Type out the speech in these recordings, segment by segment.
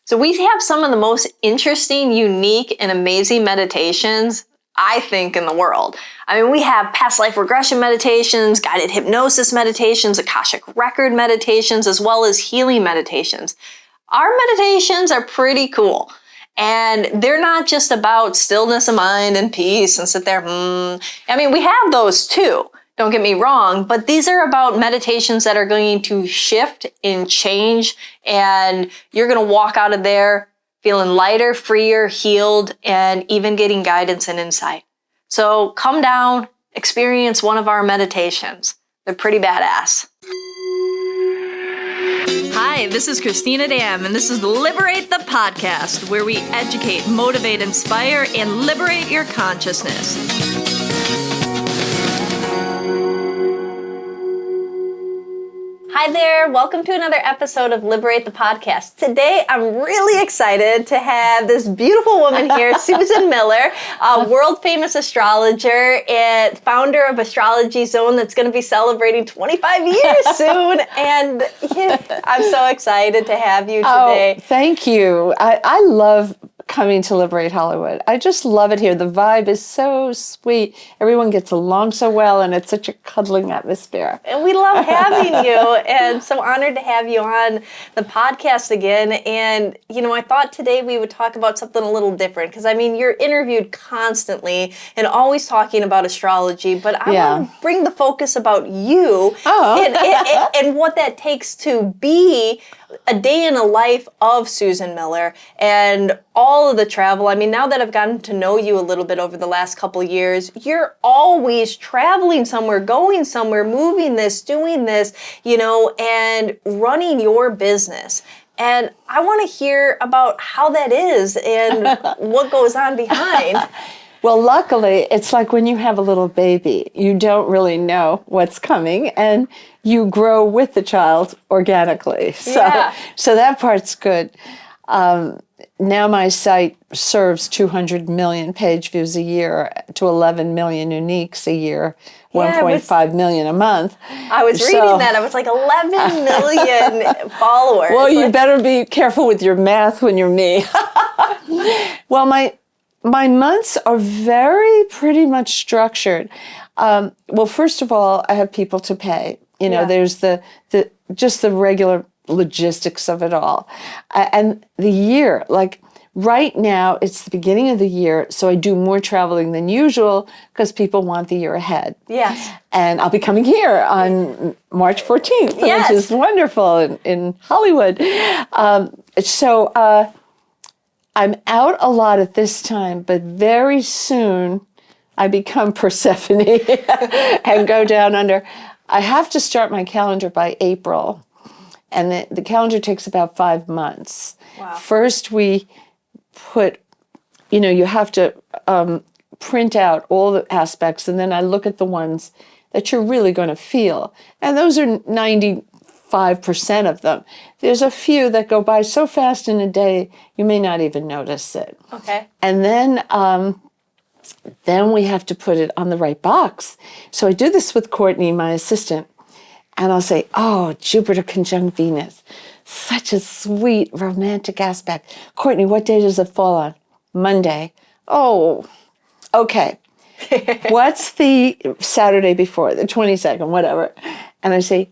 So we have some of the most interesting, unique, and amazing meditations, I think, in the world. I mean, we have past life regression meditations, guided hypnosis meditations, Akashic record meditations, as well as healing meditations. Our meditations are pretty cool. And they're not just about stillness of mind and peace and sit there, I mean, we have those too. Don't get me wrong, but these are about meditations that are going to shift and change, and you're going to walk out of there feeling lighter, freer, healed, and even getting guidance and insight. So come down, experience one of our meditations. They're pretty badass. Hi, this is Cristina Dam, and this is Liberate the Podcast, where we educate, motivate, inspire, and liberate your consciousness. Hi there, welcome to another episode of Liberate the Podcast. Today, I'm really excited to have this beautiful woman here, Susan Miller, a world-famous astrologer and founder of AstrologyZone that's going to be celebrating 25 years soon. And I'm so excited to have you today. Oh, thank you. I love coming to Liberate Hollywood. I just love it here. The vibe is so sweet. Everyone gets along so well, and it's such a cuddling atmosphere. And we love having you, and so honored to have you on the podcast again. And, you know, I thought today we would talk about something a little different, because, I mean, you're interviewed constantly and always talking about astrology, but I want to bring the focus about you and what that takes to be a day in the life of Susan Miller and all of the travel. I mean, now that I've gotten to know you a little bit over the last couple years, you're always traveling somewhere, going somewhere, moving this, doing this, you know, and running your business. And I want to hear about how that is and what goes on behind. Well, luckily, it's like when you have a little baby, you don't really know what's coming, and you grow with the child organically. So that part's good. Now my site serves 200 million page views a year to 11 million uniques a year, 1.5 million a month. I was reading that. I was like, 11 million followers. Well, you better be careful with your math when you're me. Well, my months are pretty much structured. Well, first of all, I have people to pay. You know, there's the just the regular logistics of it all. And the year, like right now, it's the beginning of the year, so I do more traveling than usual because people want the year ahead. Yes. And I'll be coming here on March 14th, which is wonderful in Hollywood. So I'm out a lot at this time, but very soon I become Persephone and go down under. I have to start my calendar by April, and the calendar takes about 5 months. Wow. First we put, you have to print out all the aspects, and then I look at the ones that you're really going to feel. And those are 95% of them. There's a few that go by so fast in a day, you may not even notice it. Okay. And then we have to put it on the right box. So I do this with Courtney, my assistant, and I'll say, oh, Jupiter conjunct Venus. Such a sweet, romantic aspect. Courtney, what day does it fall on? Monday. Oh, okay. What's the Saturday before, the 22nd, whatever? And I say,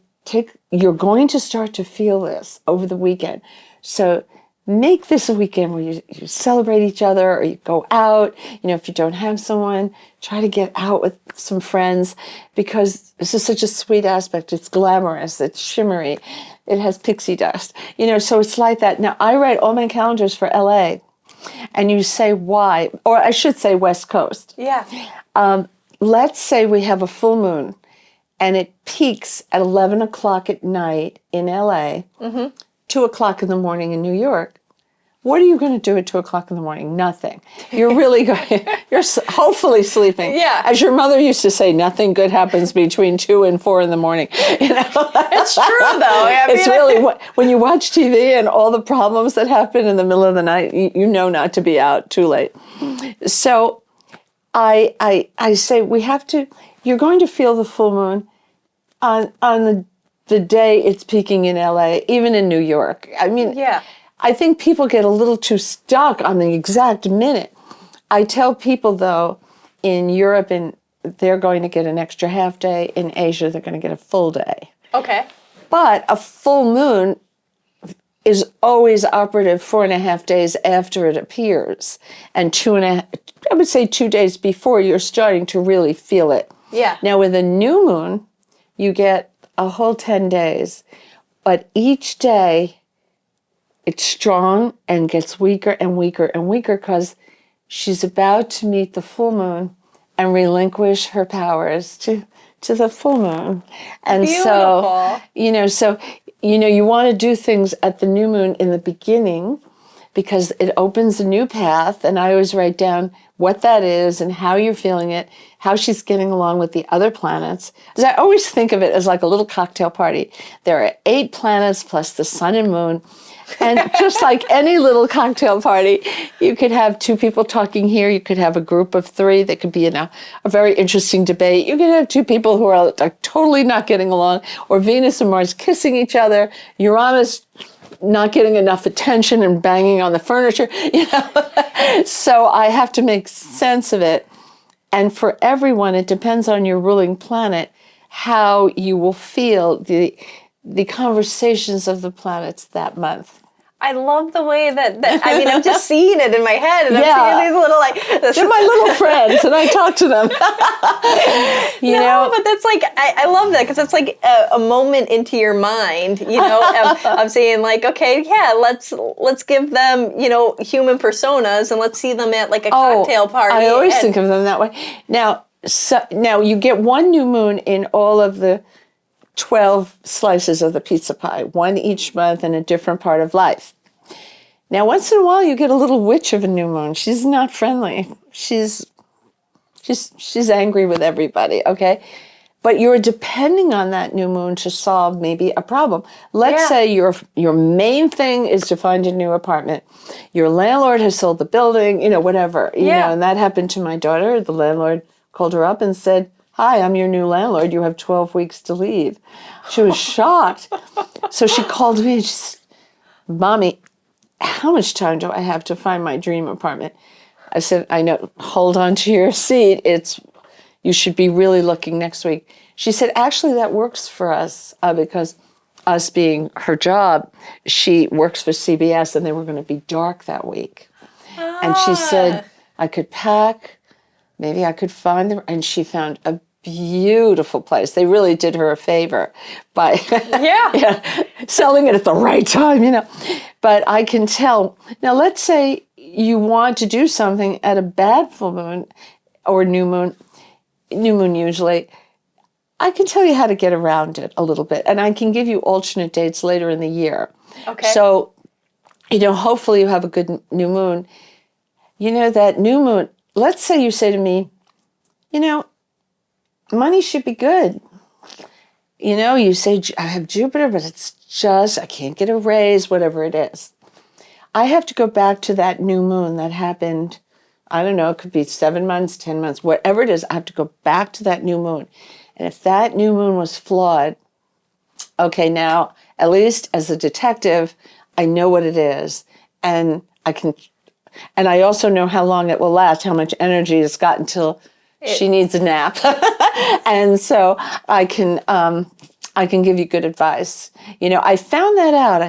you're going to start to feel this over the weekend. So make this a weekend where you celebrate each other, or you go out. If you don't have someone, try to get out with some friends, because this is such a sweet aspect. It's glamorous, it's shimmery, it has pixie dust. So it's like that. Now, I write all my calendars for LA, and you say why, or I should say West Coast. Yeah. Let's say we have a full moon, and it peaks at 11 o'clock at night in LA, 2 o'clock in the morning in New York. What are you going to do at 2 o'clock in the morning? Nothing. You're really going. You're hopefully sleeping. Yeah. As your mother used to say, nothing good happens between 2 and 4 in the morning. It's true, though. It's really when you watch TV and all the problems that happen in the middle of the night, you know not to be out too late. So I say we have to. You're going to feel the full moon on the day it's peaking in LA, even in New York. I mean, I think people get a little too stuck on the exact minute. I tell people, though, in Europe, they're going to get an extra half day. In Asia, they're going to get a full day. Okay. But a full moon is always operative 4.5 days after it appears. And 2 days before you're starting to really feel it. Yeah. Now, with a new moon, you get a whole 10 days. But each day, it's strong and gets weaker and weaker and weaker because she's about to meet the full moon and relinquish her powers to the full moon. And Beautiful. you want to do things at the new moon in the beginning because it opens a new path. And I always write down what that is and how you're feeling it, how she's getting along with the other planets. Because I always think of it as like a little cocktail party. There are 8 planets plus the sun and moon. And just like any little cocktail party, you could have 2 people talking here. You could have a group of 3 that could be in a very interesting debate. You could have 2 people who are like totally not getting along, or Venus and Mars kissing each other, Uranus not getting enough attention and banging on the furniture, So I have to make sense of it. And for everyone, it depends on your ruling planet, how you will feel the conversations of the planets that month. I love the way that I'm just seeing it in my head, and I'm seeing these little they're my little friends, and I talk to them. you know, but that's like I love that because it's like a moment into your mind, of saying like, okay, yeah, let's give them human personas and let's see them at like a cocktail party. I always think of them that way. Now you get one new moon in all of the 12 slices of the pizza pie, one each month in a different part of life. Now, once in a while, you get a little witch of a new moon. She's not friendly. She's angry with everybody, okay? But you're depending on that new moon to solve maybe a problem. Let's say your main thing is to find a new apartment. Your landlord has sold the building, whatever. And that happened to my daughter. The landlord called her up and said, "Hi, I'm your new landlord. You have 12 weeks to leave." She was shocked. So she called me and she said, "Mommy, how much time do I have to find my dream apartment?" I said, "I know, hold on to your seat. You should be really looking next week." She said, "Actually, that works for us because us being her job, she works for CBS and they were going to be dark that week." And she said, "I could pack, maybe I could find them." And she found a beautiful place. They really did her a favor by selling it at the right time, But I can tell. Now, let's say you want to do something at a bad full moon or new moon usually. I can tell you how to get around it a little bit, and I can give you alternate dates later in the year. Okay. So, hopefully you have a good new moon. That new moon, let's say you say to me, money should be good. You say, "I have Jupiter, but it's just, I can't get a raise," whatever it is. I have to go back to that new moon that happened, I don't know, it could be 7 months, 10 months, whatever it is, I have to go back to that new moon. And if that new moon was flawed, okay, now, at least as a detective, I know what it is. And I also know how long it will last, how much energy it's got until she needs a nap. And so I can give you good advice. I found that out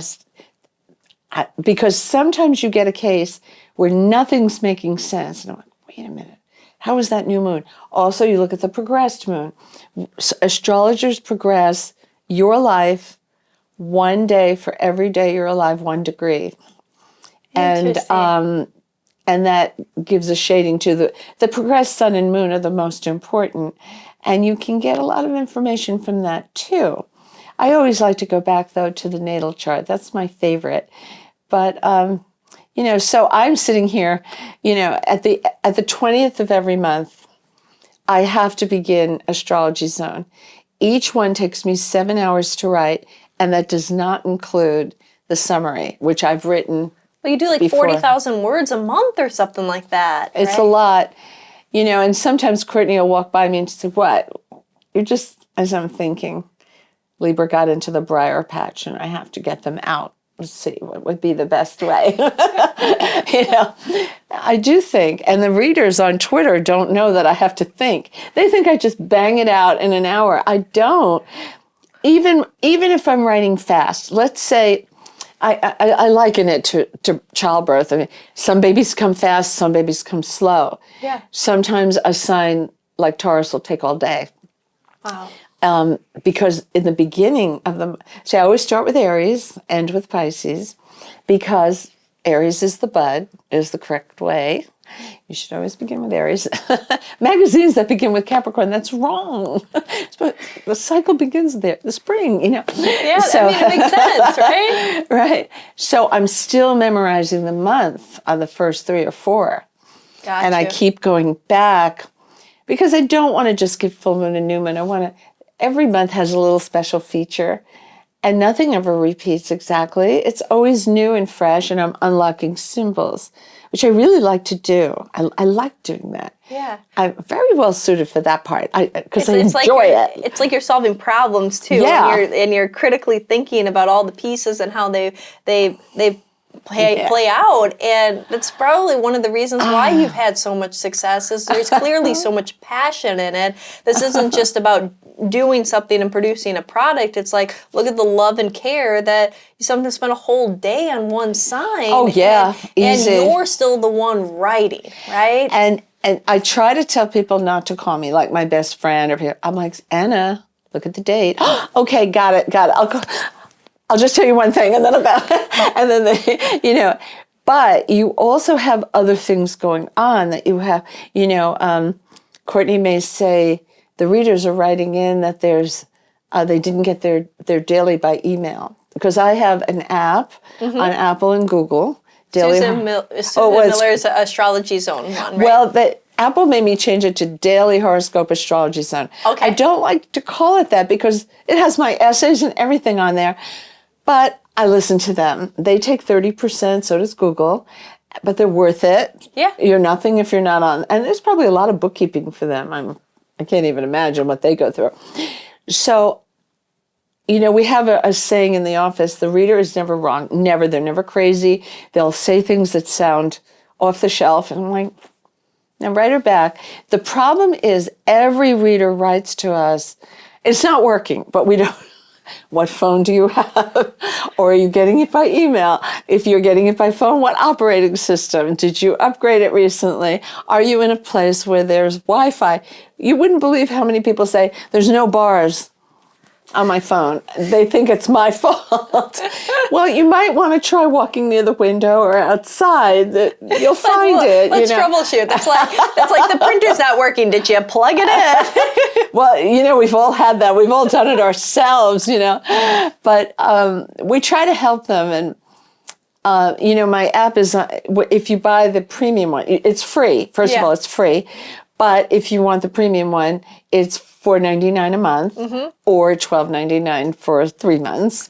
because sometimes you get a case where nothing's making sense. And I'm like, wait a minute, how is that new moon? Also, you look at the progressed moon. Astrologers progress your life 1 day for every day you're alive, 1 degree. And that gives a shading to the progressed sun and moon are the most important. And you can get a lot of information from that too. I always like to go back though to the natal chart. That's my favorite. But, so I'm sitting here, at the 20th of every month, I have to begin Astrology Zone. Each one takes me 7 hours to write, and that does not include the summary, which I've written. Well, you do like 40,000 words a month or something like that. It's a lot, and sometimes Courtney will walk by me and say, "What? You're just," as I'm thinking, Libra got into the briar patch and I have to get them out. let's see, what would be the best way? I do think, and the readers on Twitter don't know that I have to think. They think I just bang it out in an hour. I don't. Even if I'm writing fast, let's say, I liken it to childbirth. I mean, some babies come fast, some babies come slow. Yeah. Sometimes a sign like Taurus will take all day. Wow. Because in the beginning of the, I always start with Aries, end with Pisces, because Aries is the bud, is the correct way. You should always begin with Aries. Magazines that begin with Capricorn, that's wrong. But the cycle begins there, the spring, Yeah, it makes sense, right? Right. So I'm still memorizing the month on the first 3 or 4. Gotcha. And I keep going back because I don't want to just give full moon and new moon. I want to, every month has a little special feature. And nothing ever repeats exactly. It's always new and fresh, and I'm unlocking symbols, which I really like to do. I like doing that. Yeah. I'm very well suited for that part because I enjoy it. it. It's like you're solving problems too. Yeah. And you're critically thinking about all the pieces and how they play out. And that's probably one of the reasons why you've had so much success is there's clearly so much passion in it. This isn't just about doing something and producing a product. It's like, look at the love and care that you sometimes spend a whole day on one sign. Oh, yeah. Easy. And you're still the one writing, right? And I try to tell people not to call me like my best friend or people. I'm like, Anna, look at the date. Okay, got it. I'll just tell you one thing and then and then they, but you also have other things going on that you have, Courtney may say the readers are writing in that they didn't get their daily by email because I have an app on Apple and Google. Susan Miller's Astrology Zone one, right? Well, Apple made me change it to Daily Horoscope Astrology Zone. Okay. I don't like to call it that because it has my essays and everything on there. But I listen to them. They take 30%, so does Google, but they're worth it. Yeah. You're nothing if you're not on. And there's probably a lot of bookkeeping for them. I can't even imagine what they go through. So, we have a saying in the office, the reader is never wrong. Never. They're never crazy. They'll say things that sound off the shelf. And I'm like, now write her back. The problem is every reader writes to us. It's not working, but we don't. What phone do you have? Or are you getting it by email? If you're getting it by phone, what operating system? Did you upgrade it recently? Are you in a place where there's Wi-Fi? You wouldn't believe how many people say, there's no bars on my phone. They think it's my fault. Well, you might want to try walking near the window or outside. You'll find it. Let's troubleshoot. That's like the printer's not working. Did you plug it in? Well, we've all had that. We've all done it ourselves, But we try to help them. And, my app is, if you buy the premium one, it's free. First of all, it's free. But if you want the premium one, it's $4.99 a month or $12.99 for 3 months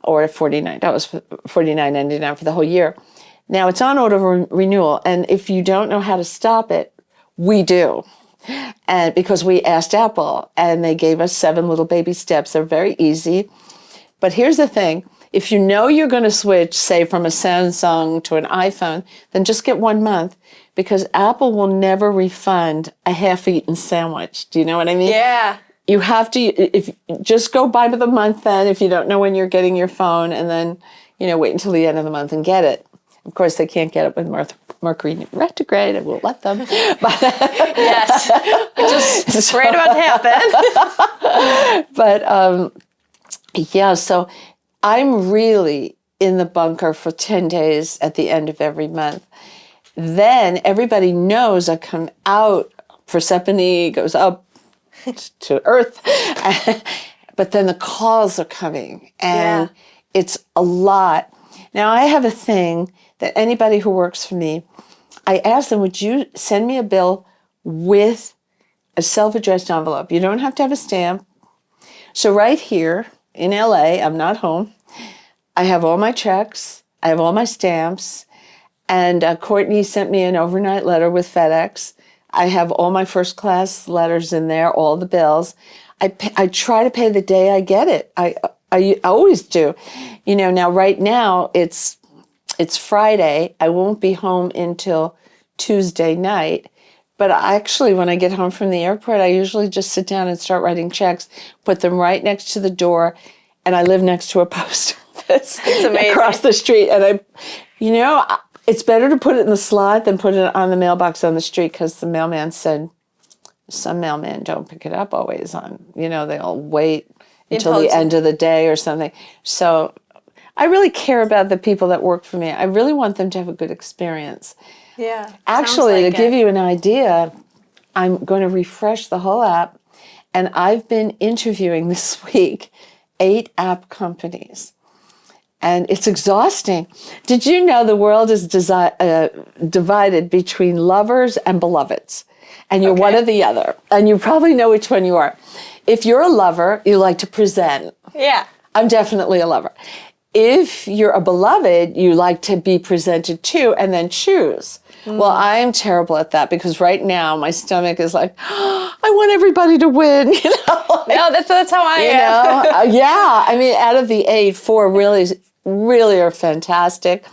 or $49.99 for the whole year. Now, it's on auto renewal. And if you don't know how to stop it, we do. And because we asked Apple and they gave us 7 little baby steps. They're very easy. But here's the thing. If you know you're going to switch, say, from a Samsung to an iPhone, then just get 1 month because Apple will never refund a half-eaten sandwich. Do you know what I mean? Yeah. You have to, just go by the month then if you don't know when you're getting your phone and then, wait until the end of the month and get it. Of course, they can't get it with Mercury retrograde. I will let them. But yes. Which is right about to happen. But, so I'm really in the bunker for 10 days at the end of every month. Then everybody knows I come out, Persephone goes up to Earth, but then the calls are coming, and it's a lot. Now, I have a thing that anybody who works for me, I ask them, would you send me a bill with a self-addressed envelope? You don't have to have a stamp. So right here in LA, I'm not home. I have all my checks. I have all my stamps. And Courtney sent me an overnight letter with FedEx. I have all my first class letters in there, all the bills. I try to pay the day I get it. I always do. Now right now it's Friday. I won't be home until Tuesday night. But actually, when I get home from the airport, I usually just sit down and start writing checks, put them right next to the door, and I live next to a post office across the street. And it's better to put it in the slot than put it on the mailbox on the street, because the mailman said some mailmen don't pick it up always on, they'll wait until the end of the day or something. So I really care about the people that work for me. I really want them to have a good experience. Yeah. Actually, to give you an idea, I'm going to refresh the whole app, and I've been interviewing this week 8 app companies, and it's exhausting. Did you know the world is divided between lovers and beloveds, and you're one or the other, and you probably know which one you are. If you're a lover, you like to present. Yeah. I'm definitely a lover. If you're a beloved, you like to be presented to and then choose. Well, I am terrible at that, because right now my stomach is like, oh, I want everybody to win. No, that's how I am. Yeah. I mean, out of the 8, 4 really are fantastic.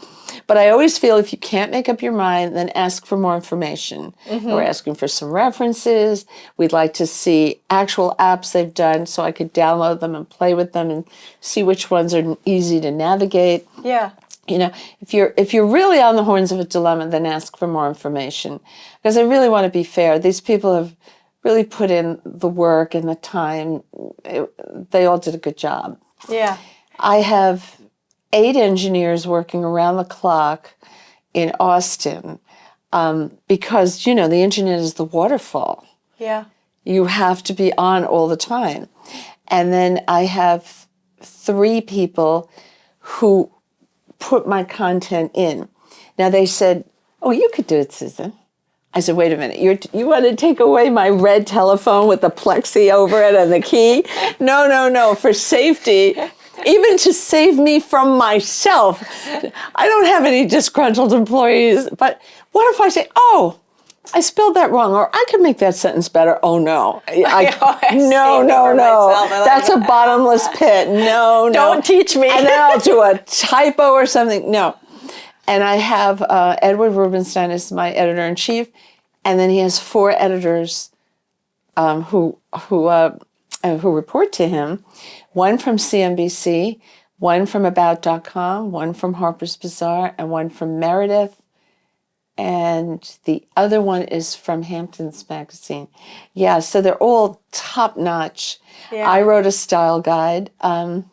But I always feel if you can't make up your mind, then ask for more information. We're asking for some references. We'd like to see actual apps they've done so I could download them and play with them and see which ones are easy to navigate. Yeah. If you're really on the horns of a dilemma, then ask for more information. Because I really want to be fair. These people have really put in the work and the time. They all did a good job. Yeah. I have 8 engineers working around the clock in Austin, because, the internet is the waterfall. Yeah. You have to be on all the time. And then I have 3 people who put my content in. Now they said, oh, you could do it, Susan. I said, wait a minute, you want to take away my red telephone with the plexi over it and the key? No, for safety. Even to save me from myself. I don't have any disgruntled employees, but what if I say, oh, I spelled that wrong, or I could make that sentence better. Oh, no. No. That's a bottomless pit. No. Don't teach me. And then I'll do a typo or something. No. And I have Edward Rubenstein is my editor-in-chief, and then he has 4 editors who report to him. One from CNBC, one from About.com, one from Harper's Bazaar, and one from Meredith. And the other one is from Hampton's Magazine. Yeah, so they're all top-notch. Yeah. I wrote a style guide. I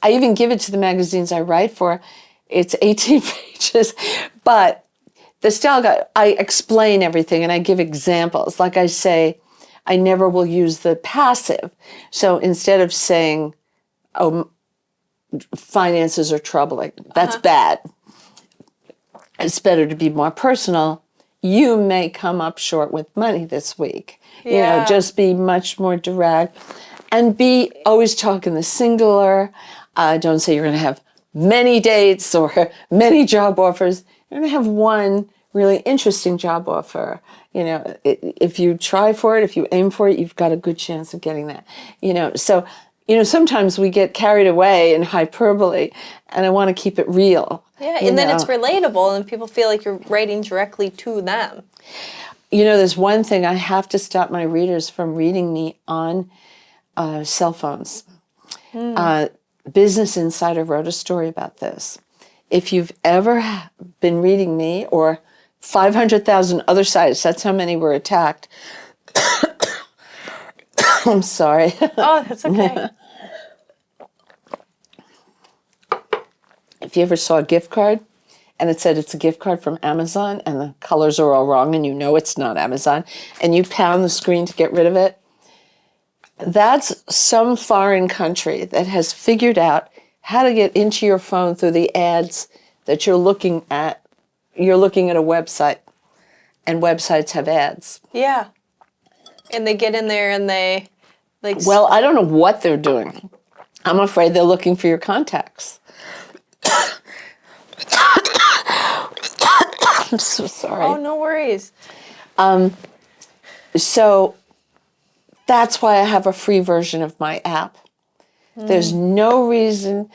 even give it to the magazines I write for. It's 18 pages. But the style guide, I explain everything and I give examples. Like I say, I never will use the passive. So instead of saying, oh, finances are troubling, that's bad. It's better to be more personal. You may come up short with money this week. Yeah. Just be much more direct. And be always talk in the singular. Don't say you're going to have many dates or many job offers. You're going to have one really interesting job offer. If you try for it, if you aim for it, you've got a good chance of getting that. So sometimes we get carried away in hyperbole, and I want to keep it real. Yeah, and then it's relatable, and people feel like you're writing directly to them. There's one thing, I have to stop my readers from reading me on cell phones. Business Insider wrote a story about this. If you've ever been reading me, or 500,000 other sites, that's how many were attacked. I'm sorry. Oh, that's okay. If you ever saw a gift card and it said it's a gift card from Amazon and the colors are all wrong and it's not Amazon, and you pound the screen to get rid of it, that's some foreign country that has figured out how to get into your phone through the ads that you're looking at. You're looking at a website, and websites have ads. Yeah. And they get in there and they Well, I don't know what they're doing. I'm afraid they're looking for your contacts. I'm so sorry. Oh, no worries. So that's why I have a free version of my app. There's no reason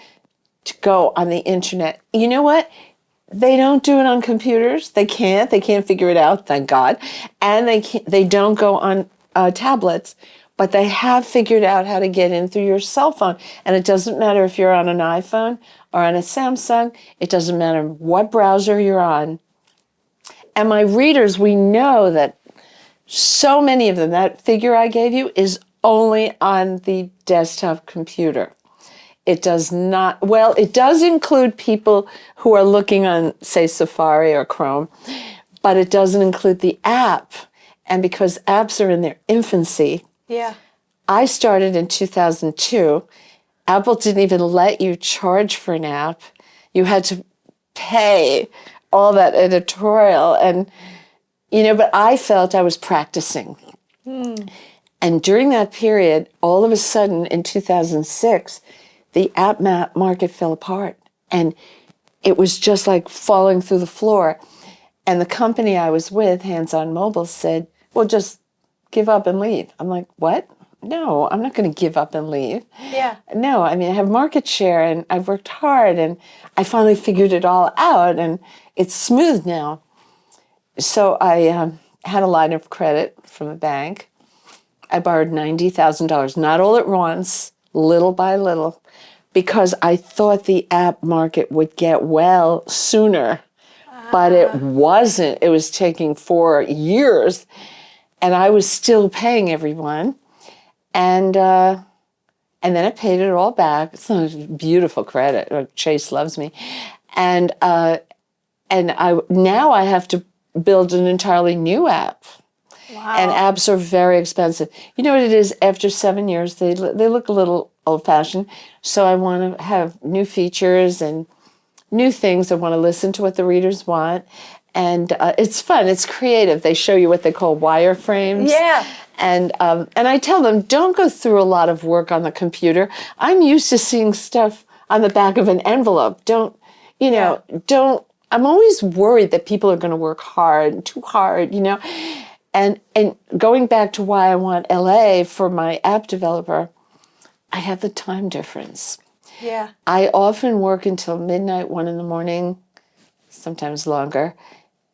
to go on the internet. You know what? They don't do it on computers. They can't figure it out, thank God. And they don't go on tablets, but they have figured out how to get in through your cell phone. And it doesn't matter if you're on an iPhone or on a Samsung. It doesn't matter what browser you're on. And my readers, we know that so many of them, that figure I gave you is only on the desktop computer. It does not, well, it does include people who are looking on, say, Safari or Chrome, but it doesn't include the app. And because apps are in their infancy, I started in 2002. Apple didn't even let you charge for an app. You had to pay all that editorial. And, but I felt I was practicing. And during that period, all of a sudden in 2006, the app market fell apart. And it was just like falling through the floor. And the company I was with, Hands On Mobile, said, well, just give up and leave. I'm like, what? No, I'm not going to give up and leave. No, I mean, I have market share and I've worked hard and I finally figured it all out and it's smooth now. So I had a line of credit from a bank. I borrowed $90,000, not all at once, little by little, because I thought the app market would get well sooner, but it wasn't. It was taking 4 years, and I was still paying everyone, and then I paid it all back. It's a beautiful credit. Chase loves me, and now I have to build an entirely new app. Wow. And apps are very expensive. You know what it is? After 7 years, they look a little old-fashioned. So I want to have new features and new things. I want to listen to what the readers want. And it's fun. It's creative. They show you what they call wireframes. Yeah. And I tell them, don't go through a lot of work on the computer. I'm used to seeing stuff on the back of an envelope. I'm always worried that people are going to work hard, too hard, And going back to why I want LA for my app developer, I have the time difference. Yeah. I often work until midnight, 1 a.m, sometimes longer.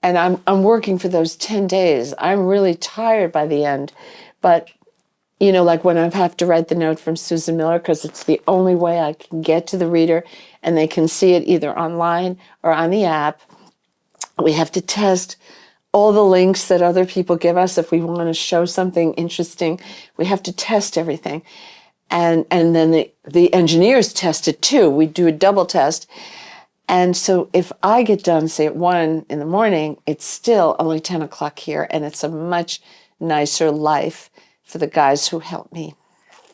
And I'm working for those 10 days. I'm really tired by the end. But, like when I have to write the note from Susan Miller, because it's the only way I can get to the reader and they can see it either online or on the app. We have to test all the links that other people give us. If we want to show something interesting, we have to test everything. And then the engineers test it too. We do a double test. And so if I get done, say at 1 a.m, it's still only 10 o'clock here. And it's a much nicer life for the guys who help me.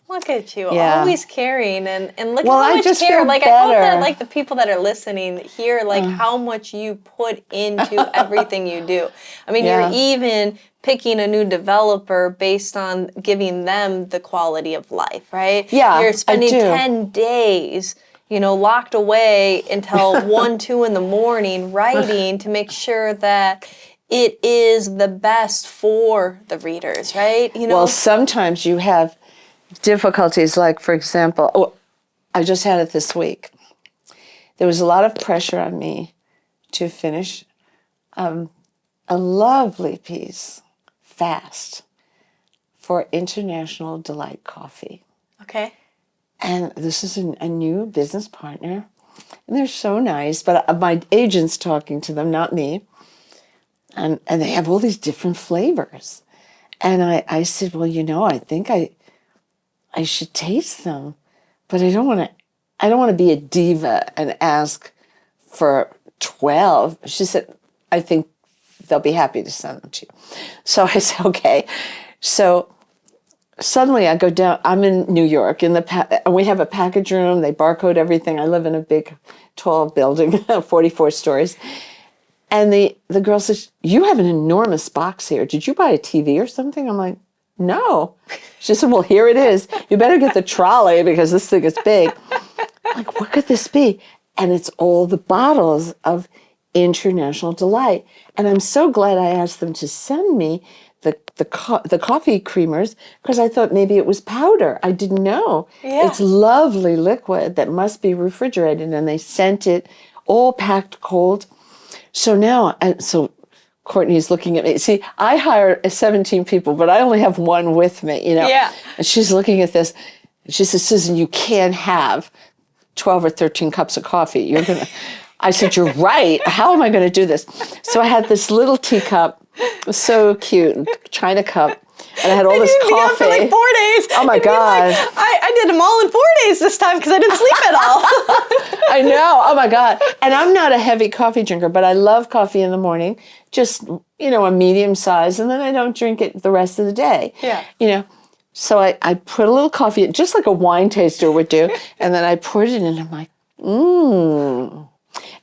Look at you, Yeah. always caring, and look Well, at how I much just care. feel Like I hope better. that the people that are listening hear how much you put into everything you do. I mean, Yeah. you're even picking a new developer based on giving them the quality of life, right? Yeah, You're spending I do. 10 days, locked away until 1, 2 in the morning writing to make sure that it is the best for the readers, right? Well, sometimes you have difficulties, like, for example, I just had it this week. There was a lot of pressure on me to finish a lovely piece fast for International Delight Coffee. Okay. And this is a new business partner. And they're so nice, but my agent's talking to them, not me. And they have all these different flavors. And I said, well, I think I should taste them, but I don't want to be a diva and ask for 12. She said, I think they'll be happy to send them to you. So I said, okay. So suddenly I go down, I'm in New York, and we have a package room, they barcode everything. I live in a big, tall building, 44 stories. And the girl says, you have an enormous box here. Did you buy a TV or something? I'm like, no. She said, well, here it is. You better get the trolley because this thing is big. I'm like, what could this be? And it's all the bottles of International Delight. And I'm so glad I asked them to send me the coffee creamers because I thought maybe it was powder. I didn't know. Yeah. It's lovely liquid that must be refrigerated, and they sent it all packed cold. So now, so Courtney's looking at me. See, I hire 17 people, but I only have one with me, Yeah. And she's looking at this. She says, Susan, you can't have 12 or 13 cups of coffee. You're going to... I said, you're right. How am I going to do this? So I had this little teacup. It was so cute, China cup. And I had all this coffee. For like 4 days. Oh my God. Like, I did them all in 4 days this time because I didn't sleep at all. I know. Oh my God. And I'm not a heavy coffee drinker, but I love coffee in the morning. Just, a medium size. And then I don't drink it the rest of the day. Yeah. So I put a little coffee, just like a wine taster would do. And then I poured it in and I'm like,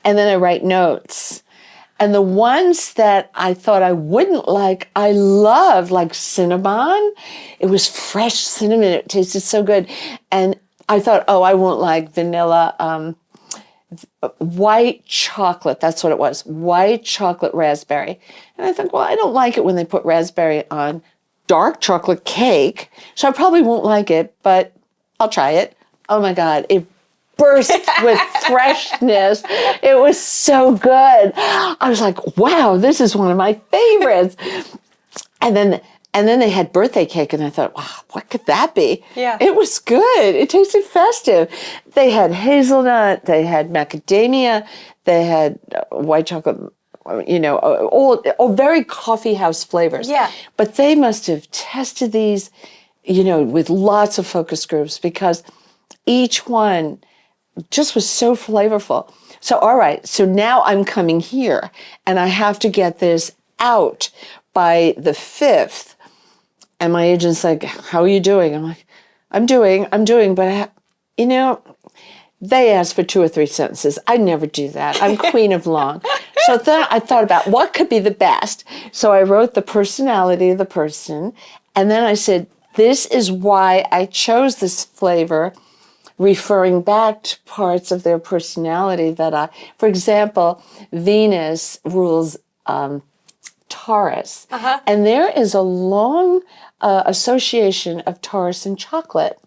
And then I write notes. And the ones that I thought I wouldn't like, I loved, like cinnamon. It was fresh cinnamon. It tasted so good. And I thought, I won't like vanilla, white chocolate. That's what it was. White chocolate raspberry. And I thought, well, I don't like it when they put raspberry on dark chocolate cake. So I probably won't like it, but I'll try it. Oh my God. It burst with freshness. It was so good. I was like, wow, this is one of my favorites. And then they had birthday cake, and I thought, wow, what could that be? Yeah. It was good. It tasted festive. They had hazelnut, they had macadamia, they had white chocolate, all very coffee house flavors. Yeah. But they must have tested these, with lots of focus groups because each one just was so flavorful. So, all right, so now I'm coming here and I have to get this out by the 5th. And my agent's like, how are you doing? I'm like, I'm doing, but they asked for 2 or 3 sentences. I never do that. I'm queen of long. So then I thought about what could be the best. So I wrote the personality of the person. And then I said, this is why I chose this flavor, referring back to parts of their personality for example, Venus rules Taurus. And there is a long association of Taurus and chocolate.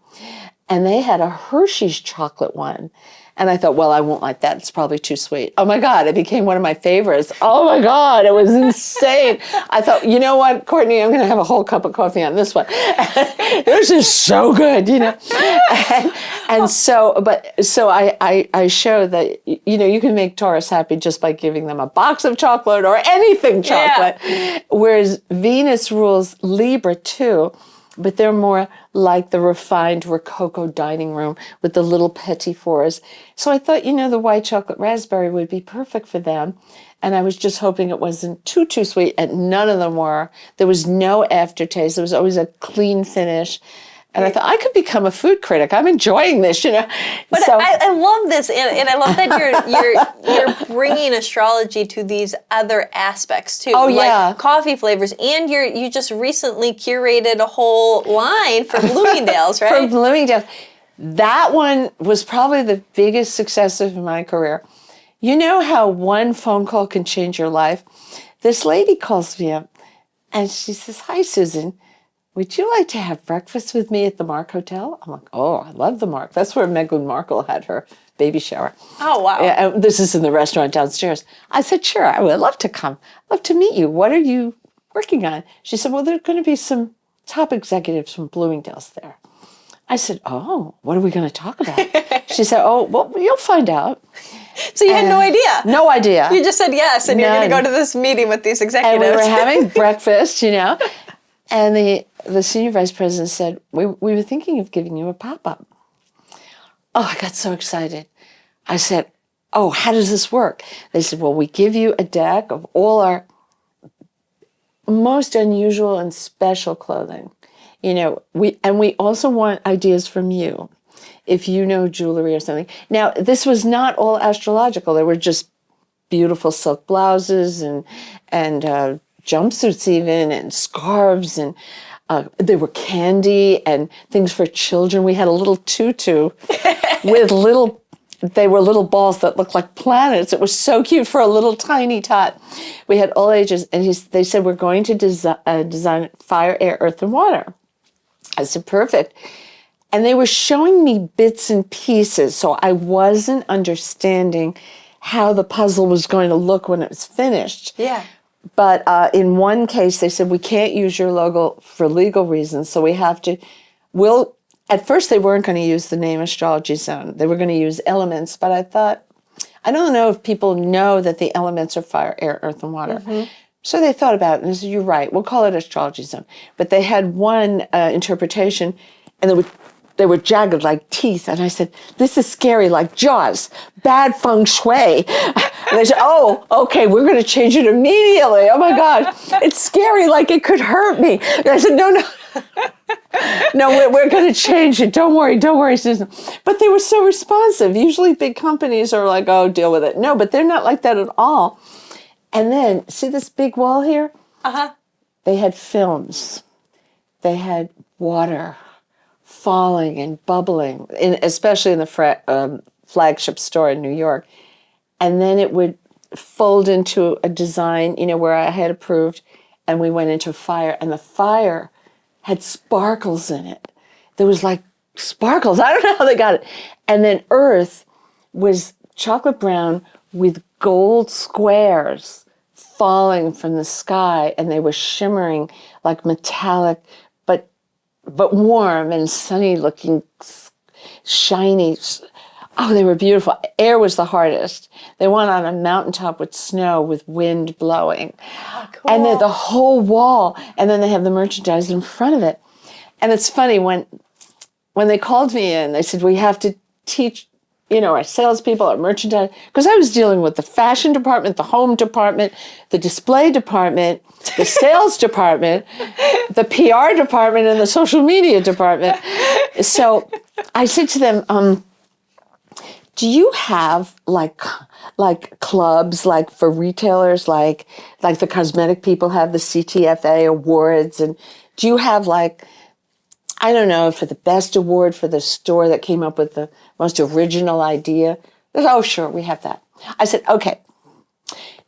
And they had a Hershey's chocolate one. And I thought, well, I won't like that. It's probably too sweet. Oh my God, it became one of my favorites. Oh my God, it was insane. I thought, you know what, Courtney, I'm going to have a whole cup of coffee on this one. This is so good, And so I show that, you can make Taurus happy just by giving them a box of chocolate or anything chocolate. Yeah. Whereas Venus rules Libra too. But they're more like the refined Rococo dining room with the little petit fours. So I thought, the white chocolate raspberry would be perfect for them. And I was just hoping it wasn't too sweet, and none of them were. There was no aftertaste. There was always a clean finish. And I thought, I could become a food critic. I'm enjoying this, But so, I love this, and I love that you're bringing astrology to these other aspects too. Oh, yeah. Like coffee flavors, and you just recently curated a whole line for Bloomingdale's, right? For Bloomingdale's. That one was probably the biggest success of my career. You know how one phone call can change your life? This lady calls me up, and she says, hi, Susan. Would you like to have breakfast with me at the Mark Hotel? I'm like, oh, I love the Mark. That's where Meghan Markle had her baby shower. Oh, wow. Yeah, this is in the restaurant downstairs. I said, sure, I would love to come. I'd love to meet you. What are you working on? She said, well, there are going to be some top executives from Bloomingdale's there. I said, oh, what are we going to talk about? She said, oh, well, you'll find out. So you had no idea? No idea. You just said yes, and you're going to go to this meeting with these executives. And we were having breakfast, And the senior vice president said, we were thinking of giving you a pop-up. Oh, I got so excited. I said, oh, how does this work? They said, well, we give you a deck of all our most unusual and special clothing. We also want ideas from you, if you know jewelry or something. Now, this was not all astrological. There were just beautiful silk blouses and jumpsuits even, and scarves, and there were candy and things for children. We had a little tutu with little they were little balls that looked like planets. It was so cute for a little tiny tot. We had all ages, and they said, we're going to design fire, air, earth, and water. I said, perfect. And they were showing me bits and pieces, so I wasn't understanding how the puzzle was going to look when it was finished. Yeah. But in one case, they said, we can't use your logo for legal reasons, so we have to, at first they weren't going to use the name Astrology Zone. They were going to use elements, but I thought, I don't know if people know that the elements are fire, air, earth, and water. Mm-hmm. So they thought about it, and they said, you're right, we'll call it Astrology Zone. But they had one interpretation, and they were jagged like teeth. And I said, this is scary, like Jaws, bad feng shui. And they said, oh, okay, we're going to change it immediately. Oh my God, it's scary, like it could hurt me. And I said, no. No, we're going to change it. Don't worry, Susan. But they were so responsive. Usually big companies are like, oh, deal with it. No, but they're not like that at all. And then, see this big wall here? Uh-huh. They had films. They had water falling and bubbling, especially in the flagship store in New York. And then it would fold into a design, where I had approved, and we went into fire, and the fire had sparkles in it. There was like sparkles. I don't know how they got it. And then earth was chocolate brown with gold squares falling from the sky, and they were shimmering like metallic, but warm and sunny looking, shiny. Oh, they were beautiful. Air was the hardest. They went on a mountaintop with snow, with wind blowing. Oh, cool. And then the whole wall, and then they have the merchandise in front of it. And it's funny, when they called me in, they said, we have to teach, our salespeople, our merchandise, because I was dealing with the fashion department, the home department, the display department, the sales department, the PR department, and the social media department. So I said to them, do you have like clubs, like for retailers, like the cosmetic people have the CTFA awards, and do you have I don't know, for the best award for the store that came up with the most original idea? They said, oh, sure, we have that. I said, okay,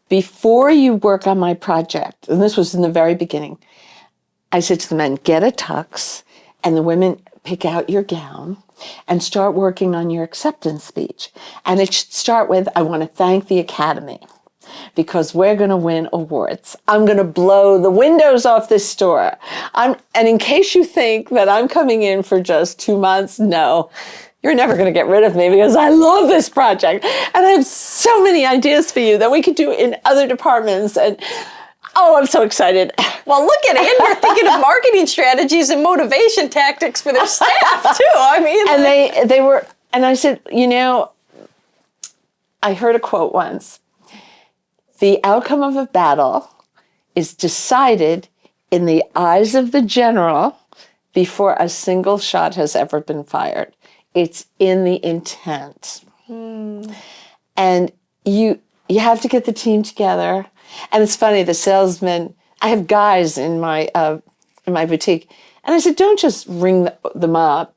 before you work on my project, and this was in the very beginning, I said to the men, get a tux, and the women pick out your gown and start working on your acceptance speech. And it should start with, I want to thank the Academy because we're going to win awards. I'm going to blow the windows off this store. And in case you think that I'm coming in for just 2 months, no, you're never going to get rid of me because I love this project. And I have so many ideas for you that we could do in other departments. And oh, I'm so excited. Well, look at it. You're thinking of marketing strategies and motivation tactics for their staff, too. I mean, and they were, and I said, I heard a quote once. The outcome of a battle is decided in the eyes of the general before a single shot has ever been fired. It's in the intent. And you have to get the team together. And it's funny, the salesmen, I have guys in my boutique, and I said, don't just ring them up.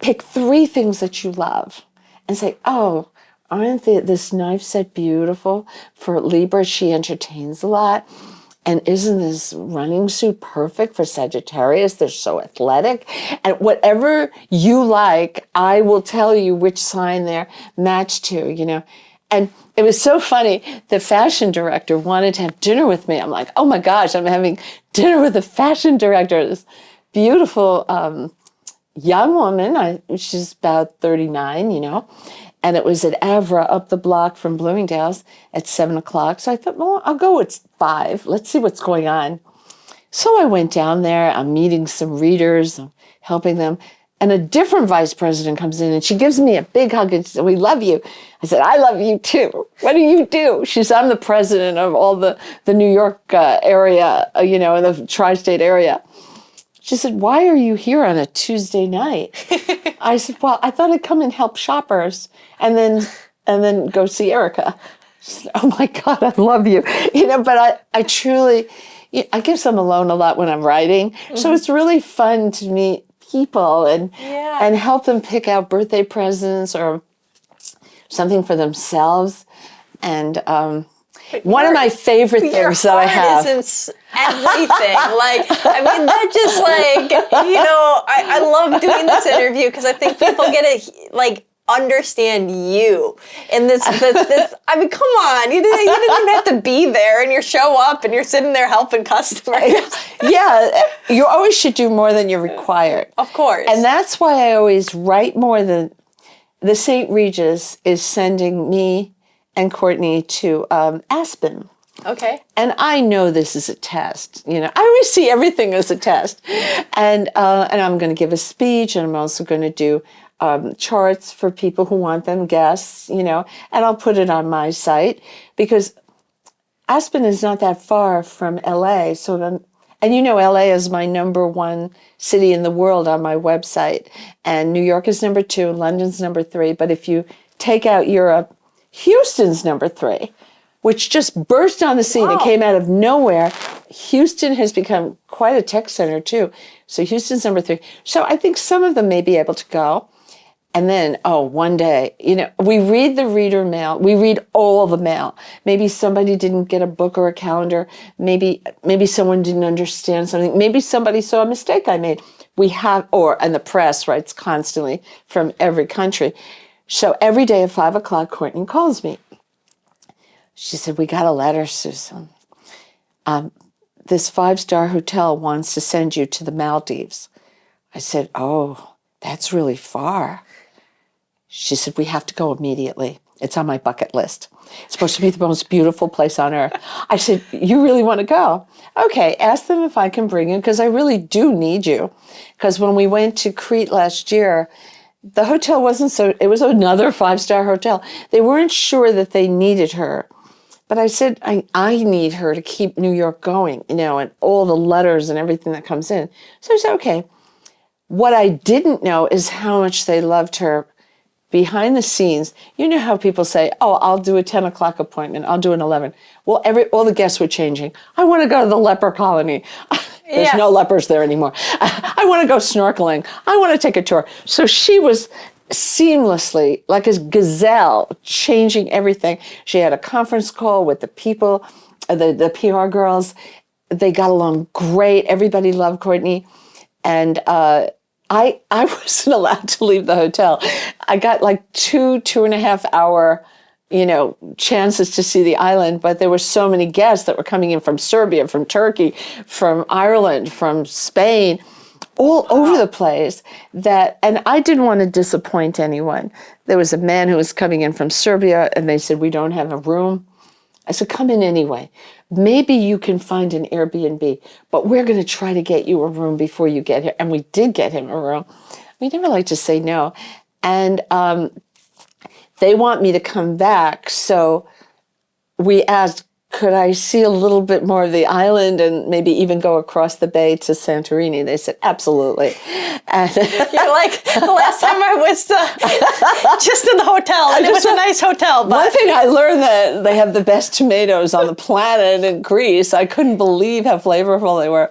Pick 3 things that you love and say, oh, aren't this knife set beautiful? For Libra, she entertains a lot. And isn't this running suit perfect for Sagittarius? They're so athletic. And whatever you like, I will tell you which sign they're matched to, And it was so funny. The fashion director wanted to have dinner with me. I'm like, oh my gosh, I'm having dinner with the fashion director. This beautiful young woman. She's about 39, And it was at Avra up the block from Bloomingdale's at 7 o'clock. So I thought, well, I'll go at 5. Let's see what's going on. So I went down there. I'm meeting some readers, I'm helping them. And a different vice president comes in and she gives me a big hug and she said, we love you. I said, I love you too. What do you do? She said, I'm the president of all the New York area, in the tri-state area. She said, why are you here on a Tuesday night? I said, well, I thought I'd come and help shoppers and then go see Erica. She said, oh my God, I love you. But I truly, I guess I'm alone a lot when I'm writing. Mm-hmm. So it's really fun to meet people and help them pick out birthday presents or something for themselves. And one of my favorite things that I have. Isn't everything. Like, I mean, that just like, you know, I love doing this interview because I think people get to like understand you. And this I mean, come on, you didn't even have to be there, and you show up and you're sitting there helping customers. Yeah, you always should do more than you're required. Of course. And that's why I always write more than the St. Regis is sending me and Courtney to Aspen. Okay. And I know this is a test. You know, I always see everything as a test. And I'm going to give a speech, and I'm also going to do charts for people who want them, guests, you know, and I'll put it on my site because Aspen is not that far from LA. And you know, LA is my #1 city in the world on my website. And New York is #2, London's #3. But if you take out Europe, Houston's #3, which just burst on the scene. Wow. It came out of nowhere. Houston has become quite a tech center too. So Houston's #3. So I think some of them may be able to go. And then, one day, you know, we read the reader mail. We read all the mail. Maybe somebody didn't get a book or a calendar. Maybe someone didn't understand something. Maybe somebody saw a mistake I made. And the press writes constantly from every country. So every day at 5 o'clock, Courtney calls me. She said, "We got a letter, Susan. This 5-star hotel wants to send you to the Maldives." I said, "Oh, that's really far." She said, "We have to go immediately. It's on my bucket list. It's supposed to be the most beautiful place on earth." I said, "You really want to go? Okay, ask them if I can bring you, because I really do need you." Because when we went to Crete last year, the hotel it was another 5-star hotel. They weren't sure that they needed her. But I said, I need her to keep New York going, you know, and all the letters and everything that comes in. So I said, okay. What I didn't know is how much they loved her behind the scenes. You know how people say, "Oh, I'll do a 10 o'clock appointment. I'll do an 11." Well, all the guests were changing. "I want to go to the leper colony." There's no lepers there anymore. "I want to go snorkeling. I want to take a tour." So she was seamlessly, like a gazelle, changing everything. She had a conference call with the people, the PR girls. They got along great. Everybody loved Courtney. And I wasn't allowed to leave the hotel. I got like 2.5 hour, you know, chances to see the island, but there were so many guests that were coming in from Serbia, from Turkey, from Ireland, from Spain, all over the place and I didn't want to disappoint anyone. There was a man who was coming in from Serbia, and they said, "We don't have a room." I said, "Come in anyway. Maybe you can find an Airbnb, but we're going to try to get you a room before you get here." And we did get him a room. We never like to say no. And they want me to come back. So we asked, could I see a little bit more of the island and maybe even go across the bay to Santorini? They said, "Absolutely." And you're like, the last time I was just in the hotel, and it was a nice hotel. But one thing I learned, that they have the best tomatoes on the planet in Greece. I couldn't believe how flavorful they were.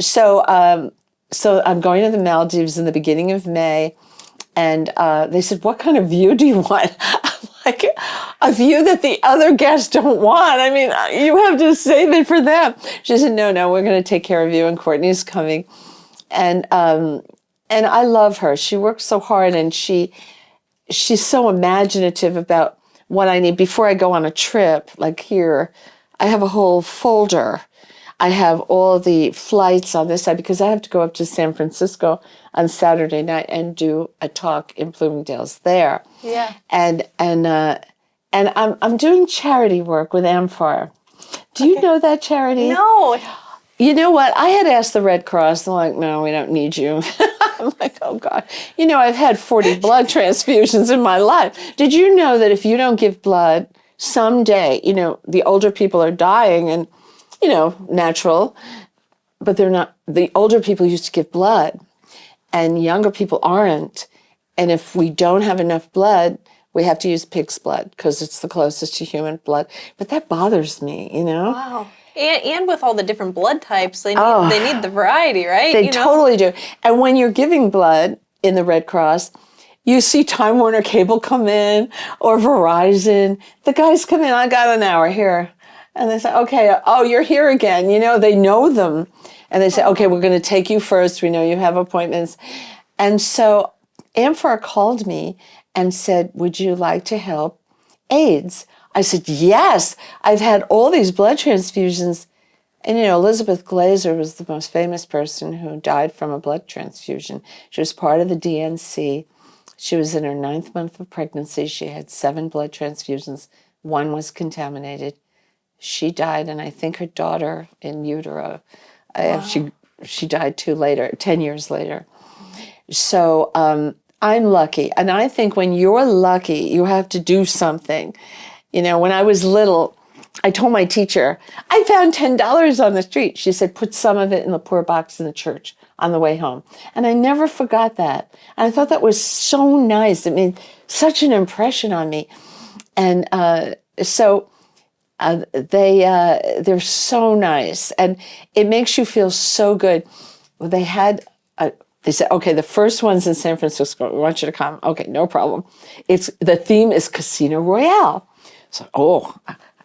So I'm going to the Maldives in the beginning of May, and they said, "What kind of view do you want?" Like, a view that the other guests don't want. I mean, you have to save it for them. She said, no, we're going to take care of you, and Courtney's coming. And I love her. She works so hard, and she's so imaginative about what I need. Before I go on a trip, like here, I have a whole folder. I have all the flights on this side because I have to go up to San Francisco on Saturday night and do a talk in Bloomingdale's there. Yeah. And I'm doing charity work with Amphar. Do you know that charity? No. You know what? I had asked the Red Cross. They're like, "No, we don't need you." I'm like, oh God. You know, I've had 40 blood transfusions in my life. Did you know that if you don't give blood, someday, you know, the older people are dying, and you know, natural, but they're not. The older people used to give blood, and younger people aren't. And if we don't have enough blood, we have to use pig's blood because it's the closest to human blood. But that bothers me, you know? Wow. And with all the different blood types, they need the variety, right? They totally do. And when you're giving blood in the Red Cross, you see Time Warner Cable come in or Verizon. The guys come in, I got an hour here. And they say, okay, oh, you're here again. You know, they know them. And they say, okay, we're going to take you first. We know you have appointments. And so Amphar called me and said, would you like to help AIDS? I said, yes. I've had all these blood transfusions. And, you know, Elizabeth Glaser was the most famous person who died from a blood transfusion. She was part of the DNC. She was in her 9th month of pregnancy. She had 7 blood transfusions. 1 was contaminated. She died, and I think her daughter in utero, wow. She died too later, 10 years later. So I'm lucky. And I think when you're lucky, you have to do something. You know, when I was little, I told my teacher, I found $10 on the street. She said, put some of it in the poor box in the church on the way home. And I never forgot that. And I thought that was so nice. It made such an impression on me. And they're so nice. And it makes you feel so good. They said, okay, the first one's in San Francisco. We want you to come. Okay, no problem. The theme is Casino Royale. So,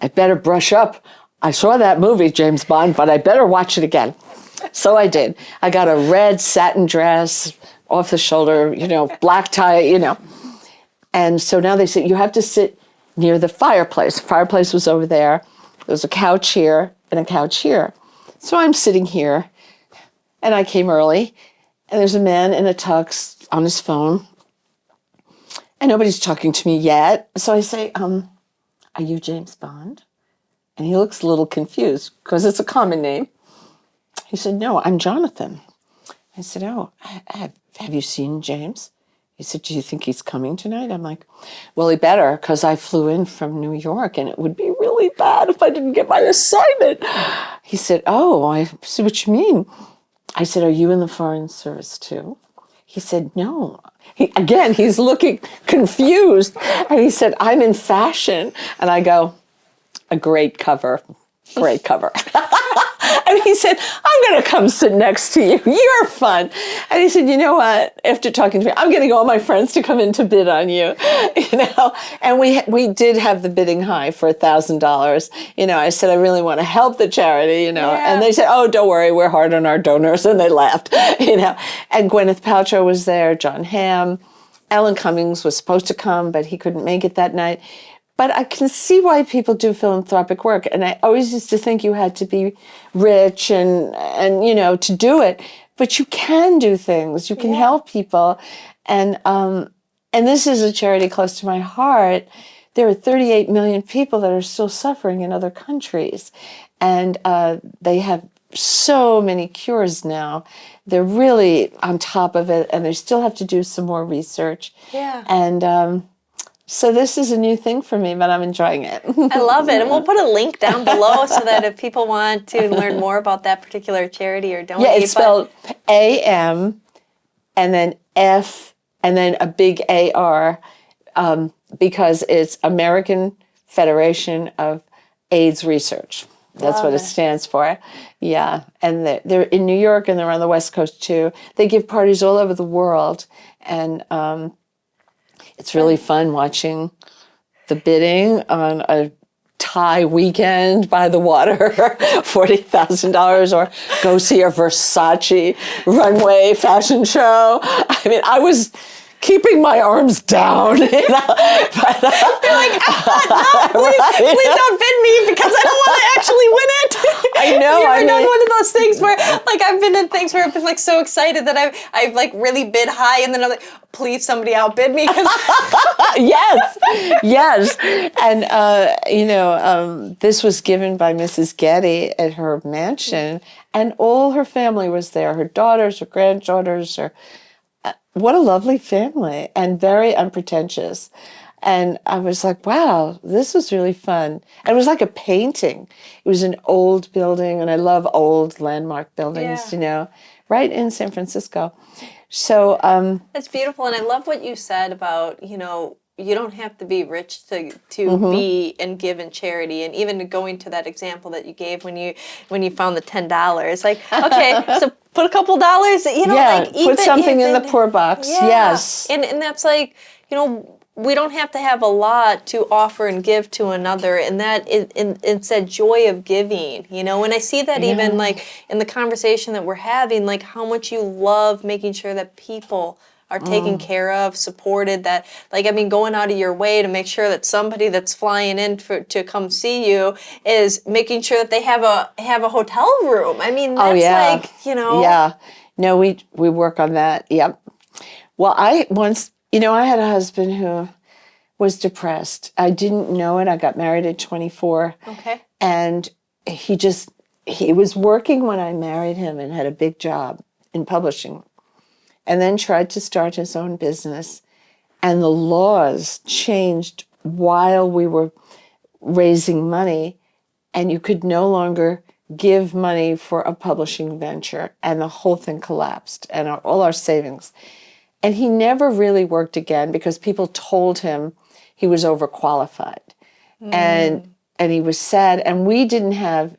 I better brush up. I saw that movie, James Bond, but I better watch it again. So I did. I got a red satin dress, off the shoulder, you know, black tie, you know. And so now they said, you have to sit near the fireplace. The fireplace was over there. There was a couch here and a couch here. So I'm sitting here, and I came early, and there's a man in a tux on his phone, and nobody's talking to me yet. So I say, are you James Bond? And he looks a little confused because it's a common name. He said, no, I'm Jonathan. I said, oh, have you seen James? He said, do you think he's coming tonight? I'm like, well, he better, because I flew in from New York, and it would be really bad if I didn't get my assignment. He said, oh, I see what you mean. I said, are you in the Foreign Service too? He said, no. He's looking confused. And he said, I'm in fashion. And I go, a great cover. Great cover. And he said, I'm going to come sit next to you. You're fun. And he said, you know what? After talking to me, I'm getting all my friends to come in to bid on you. You know, and we did have the bidding high for $1,000. You know, I said, I really want to help the charity, you know. Yeah. And they said, oh, don't worry, we're hard on our donors. And they laughed, you know. And Gwyneth Paltrow was there, John Hamm. Alan Cummings was supposed to come, but he couldn't make it that night. But I can see why people do philanthropic work. And I always used to think you had to be rich and you know, to do it. But you can do things. You can help people. And this is a charity close to my heart. There are 38 million people that are still suffering in other countries. And they have so many cures now. They're really on top of it. And they still have to do some more research. Yeah. And so this is a new thing for me, but I'm enjoying it. I love it. And we'll put a link down below so that if people want to learn more about that particular charity or donate. Yeah, it's spelled AM and then F and then a big AR because it's American Federation of AIDS Research. That's what it stands for. Yeah. And they're in New York and they're on the West Coast too. They give parties all over the world. And it's really fun watching the bidding on a Thai weekend by the water, $40,000, or go see a Versace runway fashion show. I mean, I was keeping my arms down, you know. But, you're like, please don't bid me because I don't want to actually win it. I know. Have you ever done one of those things where, like, I've been in things where I've been like so excited that I've like really bid high, and then I'm like, please somebody outbid me. Yes. And you know, this was given by Mrs. Getty at her mansion, and all her family was there. Her daughters, her granddaughters, what a lovely family, and very unpretentious. And I was like, wow, this was really fun. And it was like a painting. It was an old building, and I love old landmark buildings, you know, right in San Francisco. So that's beautiful. And I love what you said about, you know, you don't have to be rich to be and give in charity. And even going to that example that you gave when you found the $10, like, okay, so put a couple dollars, you know, Yeah, like put something in the poor box. Yeah. Yes. And that's like, you know, we don't have to have a lot to offer and give to another, and that it's that joy of giving, you know. And I see that even like in the conversation that we're having, like how much you love making sure that people are taken care of, supported, that, like, I mean, going out of your way to make sure that somebody that's flying in to come see you is making sure that they have a hotel room. I mean, that's like, you know. Yeah. No, we work on that. Yep. Well, I once, you know, I had a husband who was depressed. I didn't know it. I got married at 24. Okay. And he was working when I married him and had a big job in publishing, and then tried to start his own business. And the laws changed while we were raising money, and you could no longer give money for a publishing venture, and the whole thing collapsed, and all our savings. And he never really worked again because people told him he was overqualified. And he was sad. And we didn't have,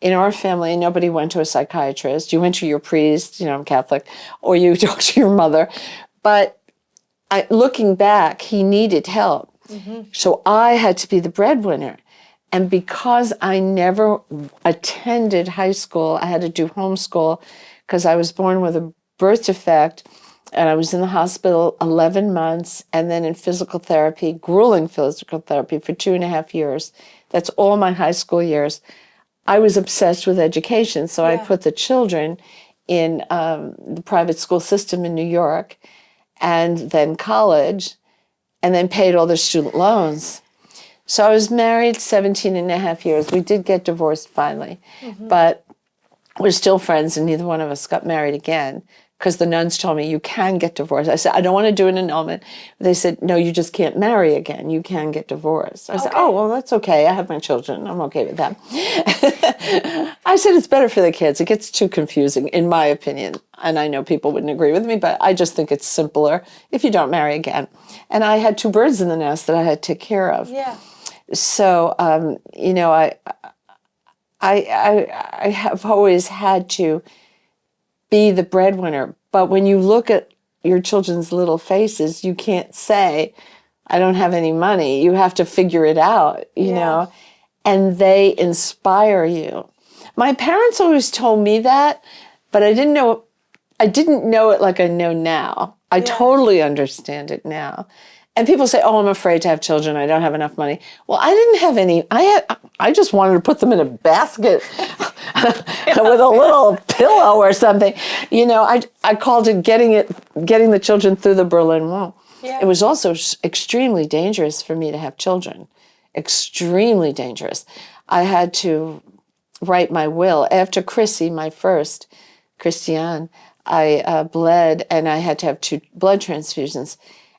in our family, nobody went to a psychiatrist. You went to your priest, you know, I'm Catholic, or you talked to your mother. But looking back, he needed help. So I had to be the breadwinner. And because I never attended high school, I had to do homeschool because I was born with a birth defect, and I was in the hospital 11 months and then in physical therapy, grueling physical therapy for 2.5 years. That's all my high school years. I was obsessed with education, so I put the children in the private school system in New York, and then college, and then paid all their student loans. So I was married 17.5 years. We did get divorced finally, but we're still friends, and neither one of us got married again because the nuns told me, you can get divorced. I said, I don't want to do an annulment. They said, no, you just can't marry again. You can get divorced. I said, oh, well, that's okay. I have my children. I'm okay with that. I said, it's better for the kids. It gets too confusing, in my opinion. And I know people wouldn't agree with me, but I just think it's simpler if you don't marry again. And I had 2 birds in the nest that I had to take care of. Yeah. So, you know, I have always had to be the breadwinner. But when you look at your children's little faces, you can't say, I don't have any money. You have to figure it out, you know, and they inspire you. My parents always told me that, but I didn't know it like I know now. I totally understand it now. And people say, oh, I'm afraid to have children. I don't have enough money. Well, I didn't have any. I just wanted to put them in a basket with a little pillow or something. You know, I called it getting the children through the Berlin Wall. Yeah. It was also extremely dangerous for me to have children. Extremely dangerous. I had to write my will. After Chrissy, my first, Cristina, I bled, and I had to have 2 blood transfusions.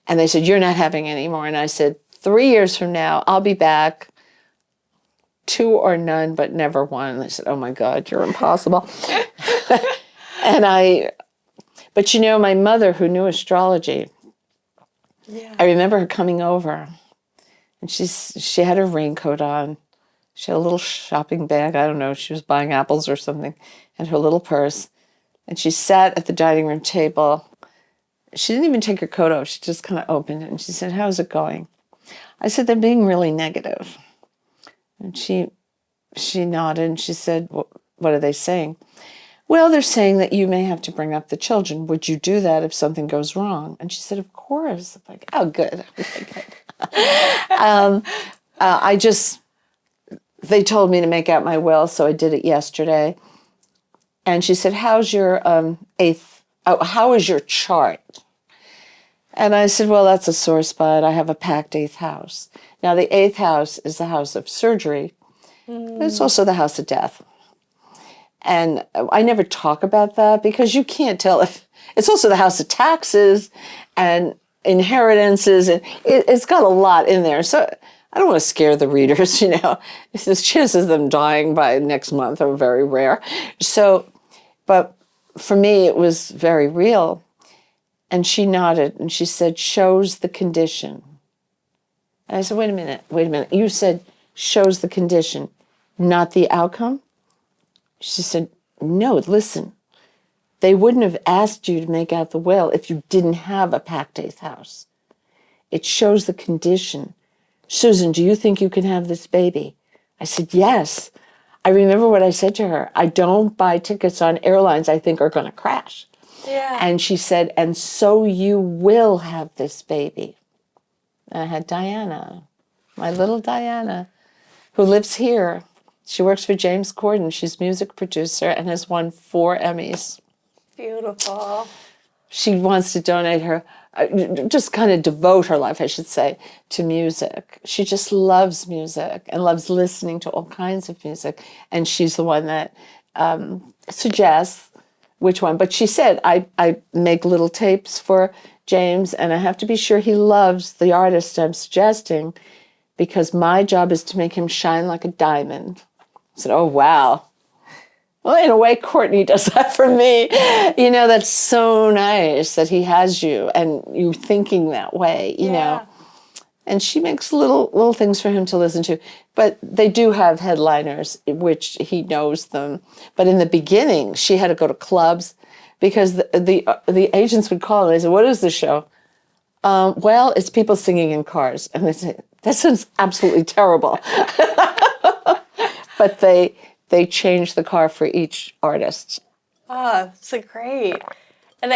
And they said, you're not having any more. And I said, 3 years from now, I'll be back. 2 or none, but never 1. And they said, oh my God, you're impossible. But you know, my mother, who knew astrology, I remember her coming over, and she had her raincoat on. She had a little shopping bag. I don't know, she was buying apples or something, and her little purse. And she sat at the dining room table. She didn't even take her coat off. She just kind of opened it, and she said, how's it going? I said, they're being really negative. And she nodded, and she said, what are they saying? Well, they're saying that you may have to bring up the children. Would you do that if something goes wrong? And she said, of course. I'm like, oh, good. They told me to make out my will, so I did it yesterday. And she said, how's your how is your chart? And I said, well, that's a sore spot. I have a packed 8th house. Now, the 8th house is the house of surgery. It's also the house of death. And I never talk about that because you can't tell if it's also the house of taxes and inheritances, and it's got a lot in there. So I don't want to scare the readers, you know. The chances of them dying by next month are very rare. So, but for me, it was very real. And she nodded and she said, shows the condition. And I said, wait a minute. You said shows the condition, not the outcome? She said, no, listen. they wouldn't have asked you to make out the will if you didn't have a packed 8th house. It shows the condition. Susan, do you think you can have this baby? I said, yes. I remember what I said to her. I don't buy tickets on airlines I think are going to crash. Yeah. And she said, and so you will have this baby. And I had Diana, my little Diana, who lives here. She works for James Corden. She's music producer and has won 4 Emmys. Beautiful. She wants to donate her, just kind of devote her life, I should say, to music. She just loves music and loves listening to all kinds of music. And she's the one that suggests which one. But she said, I make little tapes for James, and I have to be sure he loves the artist I'm suggesting, because my job is to make him shine like a diamond. I said, oh, wow. Well, in a way, Courtney does that for me. You know, that's so nice that he has you and you thinking that way, you know. And she makes little things for him to listen to. But they do have headliners, which he knows them. But in the beginning, she had to go to clubs because the agents would call and they said, what is the show? Well, it's people singing in cars. And they say, that sounds absolutely terrible. But they changed the car for each artist. Oh, so great. And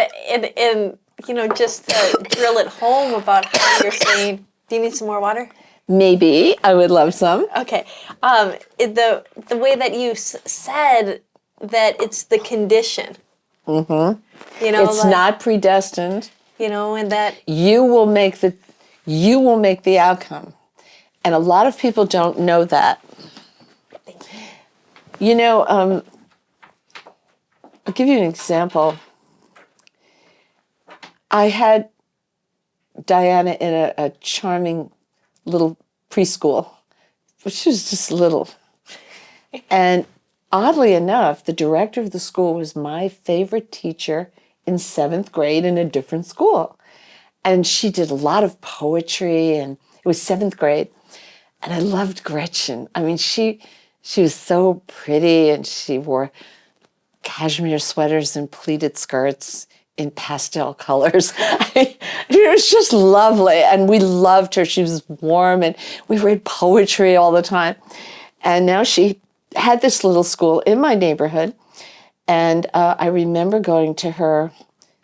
you know, just to drill it home about how you're saying, do you need some more water? Maybe. I would love some. Okay. The way that you said that it's the condition. Mm-hmm. You know, it's not predestined. You know, and that you will make the outcome. And a lot of people don't know that. You know, I'll give you an example. I had Diana in a charming little preschool, but she was just little. And oddly enough, the director of the school was my favorite teacher in 7th grade in a different school. And she did a lot of poetry, and it was 7th grade. And I loved Gretchen. I mean, she was so pretty, and she wore cashmere sweaters and pleated skirts in pastel colors. It was just lovely, and we loved her. She was warm, and we read poetry all the time. And now she had this little school in my neighborhood, and I remember going to her.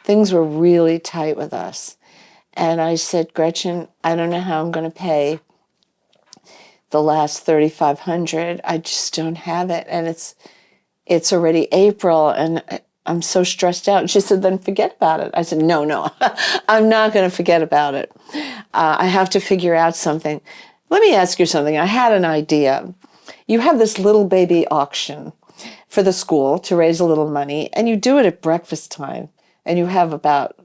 Things were really tight with us. And I said, Gretchen, I don't know how I'm going to pay the last $3,500. I just don't have it. And it's already April, and I'm so stressed out. And she said, then forget about it. I said, no, I'm not going to forget about it. I have to figure out something. Let me ask you something. I had an idea. You have this little baby auction for the school to raise a little money, and you do it at breakfast time, and you have about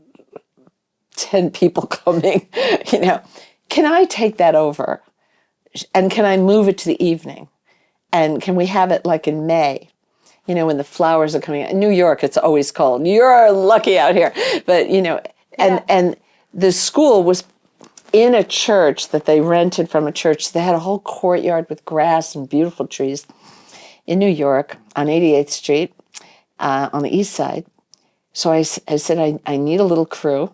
10 people coming, you know. Can I take that over? And can I move it to the evening? And can we have it like in May? You know, when the flowers are coming out. In New York, it's always cold. You're lucky out here. But, you know, and the school was in a church that they rented from a church. They had a whole courtyard with grass and beautiful trees in New York on 88th Street on the east side. So I said, I need a little crew.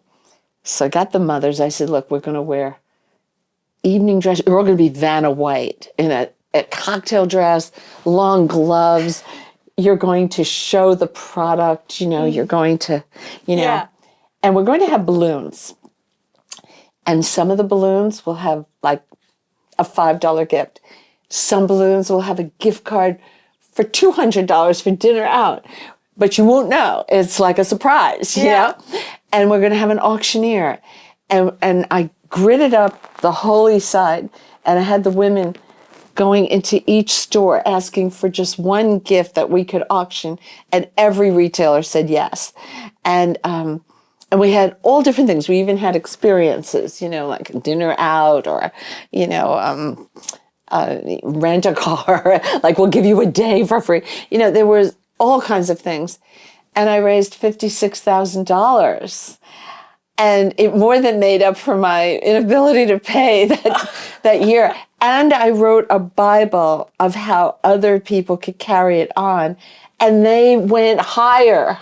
So I got the mothers. I said, look, we're going to wear evening dress. We're all going to be Vanna White in a cocktail dress, long gloves. You're going to show the product, you know, you're going to, you know, and we're going to have balloons. And some of the balloons will have like a $5 gift. Some balloons will have a gift card for $200 for dinner out. But you won't know. It's like a surprise, you know? And we're going to have an auctioneer. And I gridded up the whole east side, and I had the women going into each store asking for just one gift that we could auction, and every retailer said yes. And we had all different things. We even had experiences, you know, like dinner out, or, you know, rent a car, like we'll give you a day for free. You know, there was all kinds of things. And I raised $56,000. And it more than made up for my inability to pay that year. And I wrote a Bible of how other people could carry it on. And they went higher.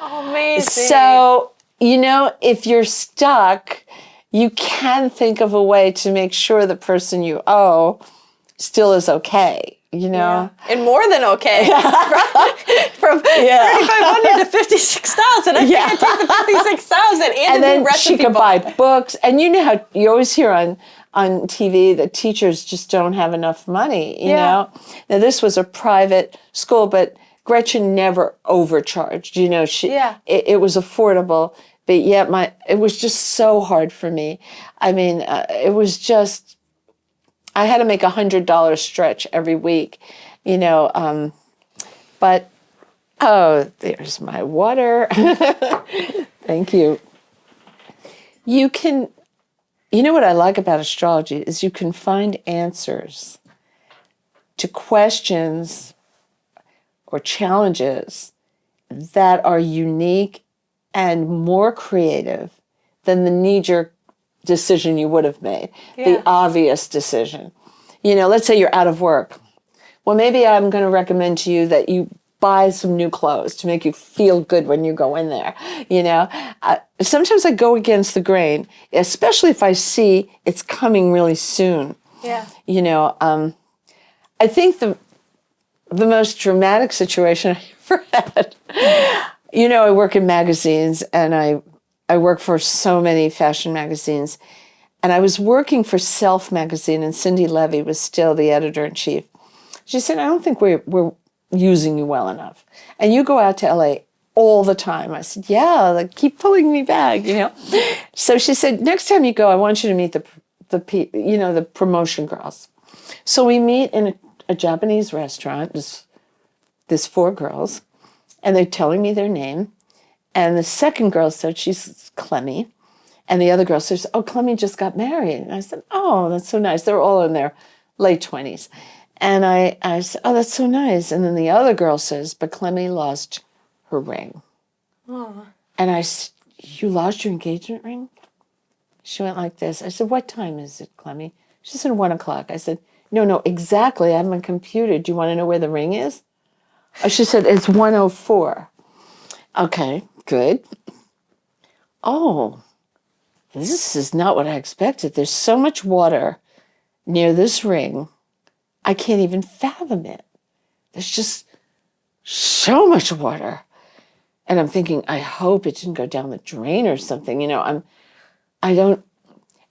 Oh, amazing. So, if you're stuck, you can think of a way to make sure the person you owe still is okay, Yeah. And more than okay. From 3,500 to 56,000. I think I take the 56,000 and then she could buy books. And you know how you always hear on TV that teachers just don't have enough money, you know? Now, this was a private school, but Gretchen never overcharged. It was affordable, but yet it was just so hard for me. I mean, it was just, I had to make $100 stretch every week, but, oh, there's my water. Thank you. What I like about astrology is you can find answers to questions or challenges that are unique and more creative than the knee-jerk decision you would have made, the obvious decision. Let's say you're out of work. Well, maybe I'm going to recommend to you that you buy some new clothes to make you feel good when you go in there. Sometimes I go against the grain, especially if I see it's coming really soon. Yeah. I think the most dramatic situation I ever had, I work in magazines and I work for so many fashion magazines. And I was working for Self magazine and Cindy Levy was still the editor-in-chief. She said, I don't think we're using you well enough. And you go out to LA all the time. I said, yeah, keep pulling me back, So she said, next time you go, I want you to meet the promotion girls. So we meet in a Japanese restaurant, there's 4 girls, and they're telling me their name. And the second girl said, she's Clemmy. And the other girl says, oh, Clemmy just got married. And I said, oh, that's so nice. They're all in their late 20s. And I said, oh, that's so nice. And then the other girl says, but Clemmy lost her ring. Oh. And I said, you lost your engagement ring? She went like this. I said, what time is it, Clemmy? She said, 1 o'clock. I said, no, exactly. I have my computer. Do you want to know where the ring is? She said, it's 1:04. Okay, good. Oh, this is not what I expected. There's so much water near this ring, I can't even fathom it. There's just so much water. And I'm thinking, I hope it didn't go down the drain or something. I don't.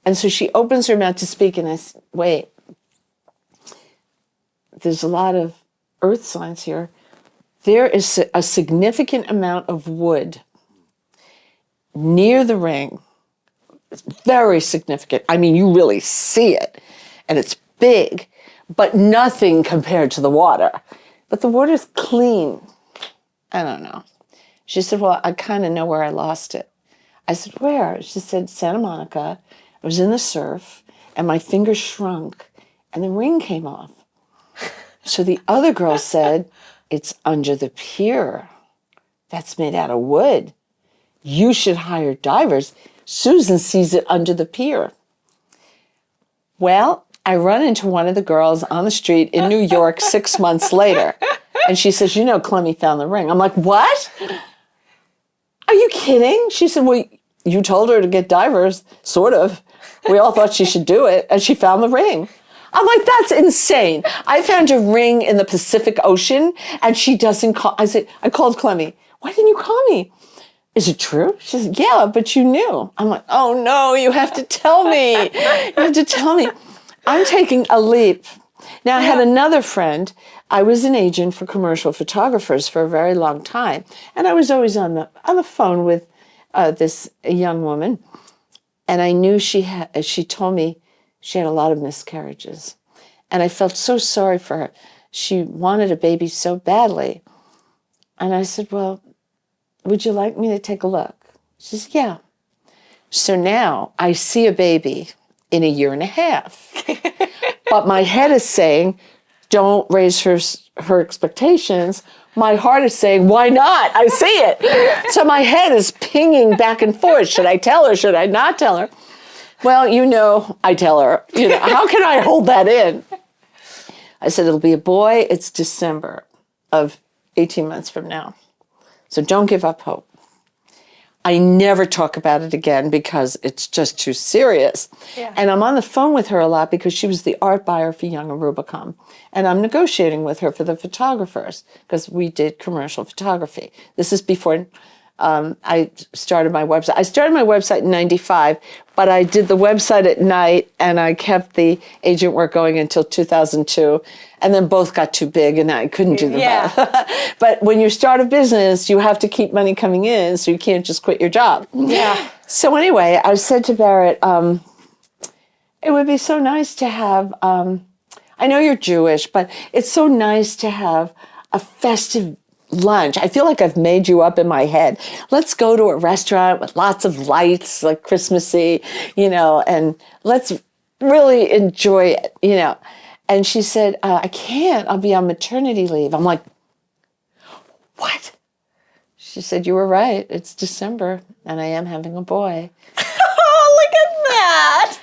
And so she opens her mouth to speak, and I said, wait, there's a lot of earth signs here. There is a significant amount of wood near the ring. It's very significant. I mean, you really see it, and it's big, but nothing compared to the water. But the water's clean. I don't know. She said, well, I kind of know where I lost it. I said, where? She said, Santa Monica. I was in the surf, and my finger shrunk, and the ring came off. So the other girl said, it's under the pier. That's made out of wood. You should hire divers. Susan sees it under the pier. Well, I run into one of the girls on the street in New York 6 months later. And she says, Clemmy found the ring. I'm like, what? Are you kidding? She said, well, you told her to get divers, sort of. We all thought she should do it. And she found the ring. I'm like, that's insane. I found a ring in the Pacific Ocean and she doesn't call. I called Clemmy. Why didn't you call me? Is it true? She said, yeah, but you knew. I'm like, oh no, you have to tell me. You have to tell me. I'm taking a leap. Now, I had another friend. I was an agent for commercial photographers for a very long time. And I was always on the phone with this young woman. And I knew she told me she had a lot of miscarriages. And I felt so sorry for her. She wanted a baby so badly. And I said, well, would you like me to take a look? She said, yeah. So now I see a baby in a year and a half. But my head is saying, don't raise her expectations. My heart is saying, why not? I see it. So my head is pinging back and forth. Should I tell her? Should I not tell her? Well, I tell her. How can I hold that in? I said, it'll be a boy. It's December of 18 months from now. So don't give up hope. I never talk about it again because it's just too serious. Yeah. And I'm on the phone with her a lot because she was the art buyer for Young and Rubicon. And I'm negotiating with her for the photographers because we did commercial photography. This is before I started my website. I started my website in 95, but I did the website at night and I kept the agent work going until 2002. And then both got too big and I couldn't do the both. But when you start a business, you have to keep money coming in, so you can't just quit your job. Yeah. So anyway, I said to Barrett, it would be so nice to have, I know you're Jewish, but it's so nice to have a festive lunch. I feel like I've made you up in my head. Let's go to a restaurant with lots of lights, like Christmassy, and let's really enjoy it, And she said, I can't. I'll be on maternity leave. I'm like, what? She said, you were right. It's December, and I am having a boy. Oh, look at that.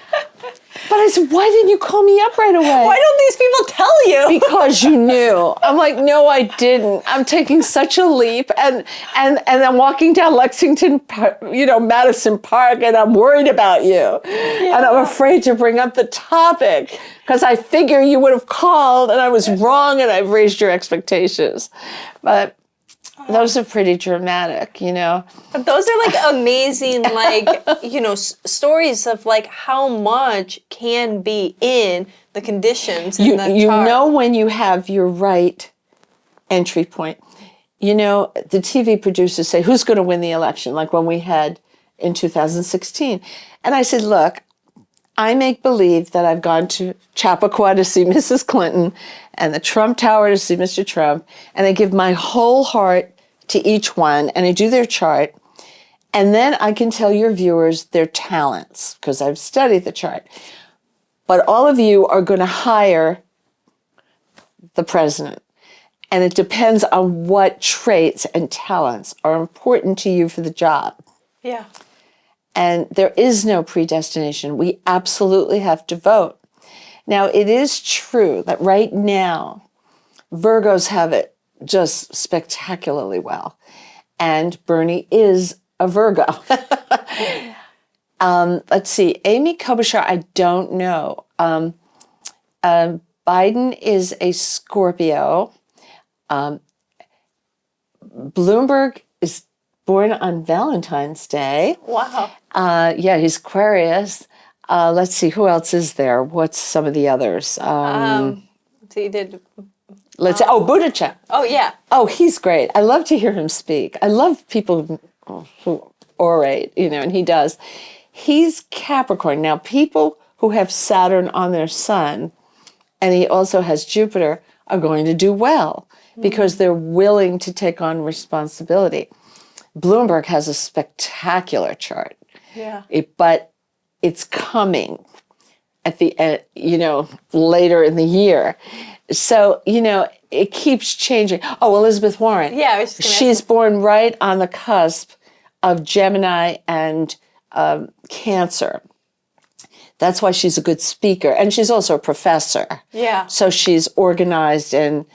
But I said, why didn't you call me up right away? Why don't these people tell you? Because you knew. I'm like, no, I didn't. I'm taking such a leap. And I'm walking down Lexington, Madison Park, and I'm worried about you. Yeah. And I'm afraid to bring up the topic because I figure you would have called and I was wrong and I've raised your expectations. But those are pretty dramatic, But those are like amazing, stories of like how much can be in the conditions in the you chart. know when you have your right entry point. The TV producers say, who's going to win the election? Like when we had in 2016. And I said, look, I make believe that I've gone to Chappaqua to see Mrs. Clinton and the Trump Tower to see Mr. Trump, and I give my whole heart to each one, and I do their chart, and then I can tell your viewers their talents, because I've studied the chart. But all of you are going to hire the president, and it depends on what traits and talents are important to you for the job. Yeah. And there is no predestination. We absolutely have to vote. Now, it is true that right now, Virgos have it just spectacularly well. And Bernie is a Virgo. Let's see. Amy Klobuchar, I don't know. Biden is a Scorpio. Bloomberg is born on Valentine's Day. Wow. He's Aquarius. Let's see, who else is there? What's some of the others? So you did. Let's see. Oh, Buttigieg. Oh, yeah. Oh, he's great. I love to hear him speak. I love people who orate, and he does. He's Capricorn. Now, people who have Saturn on their sun, and he also has Jupiter, are going to do well because they're willing to take on responsibility. Bloomberg has a spectacular chart. Yeah. But it's coming at the end, later in the year. So, it keeps changing. Oh, Elizabeth Warren. Yeah, I was just She's born right on the cusp of Gemini and Cancer. That's why she's a good speaker. And she's also a professor. Yeah. So she's organized and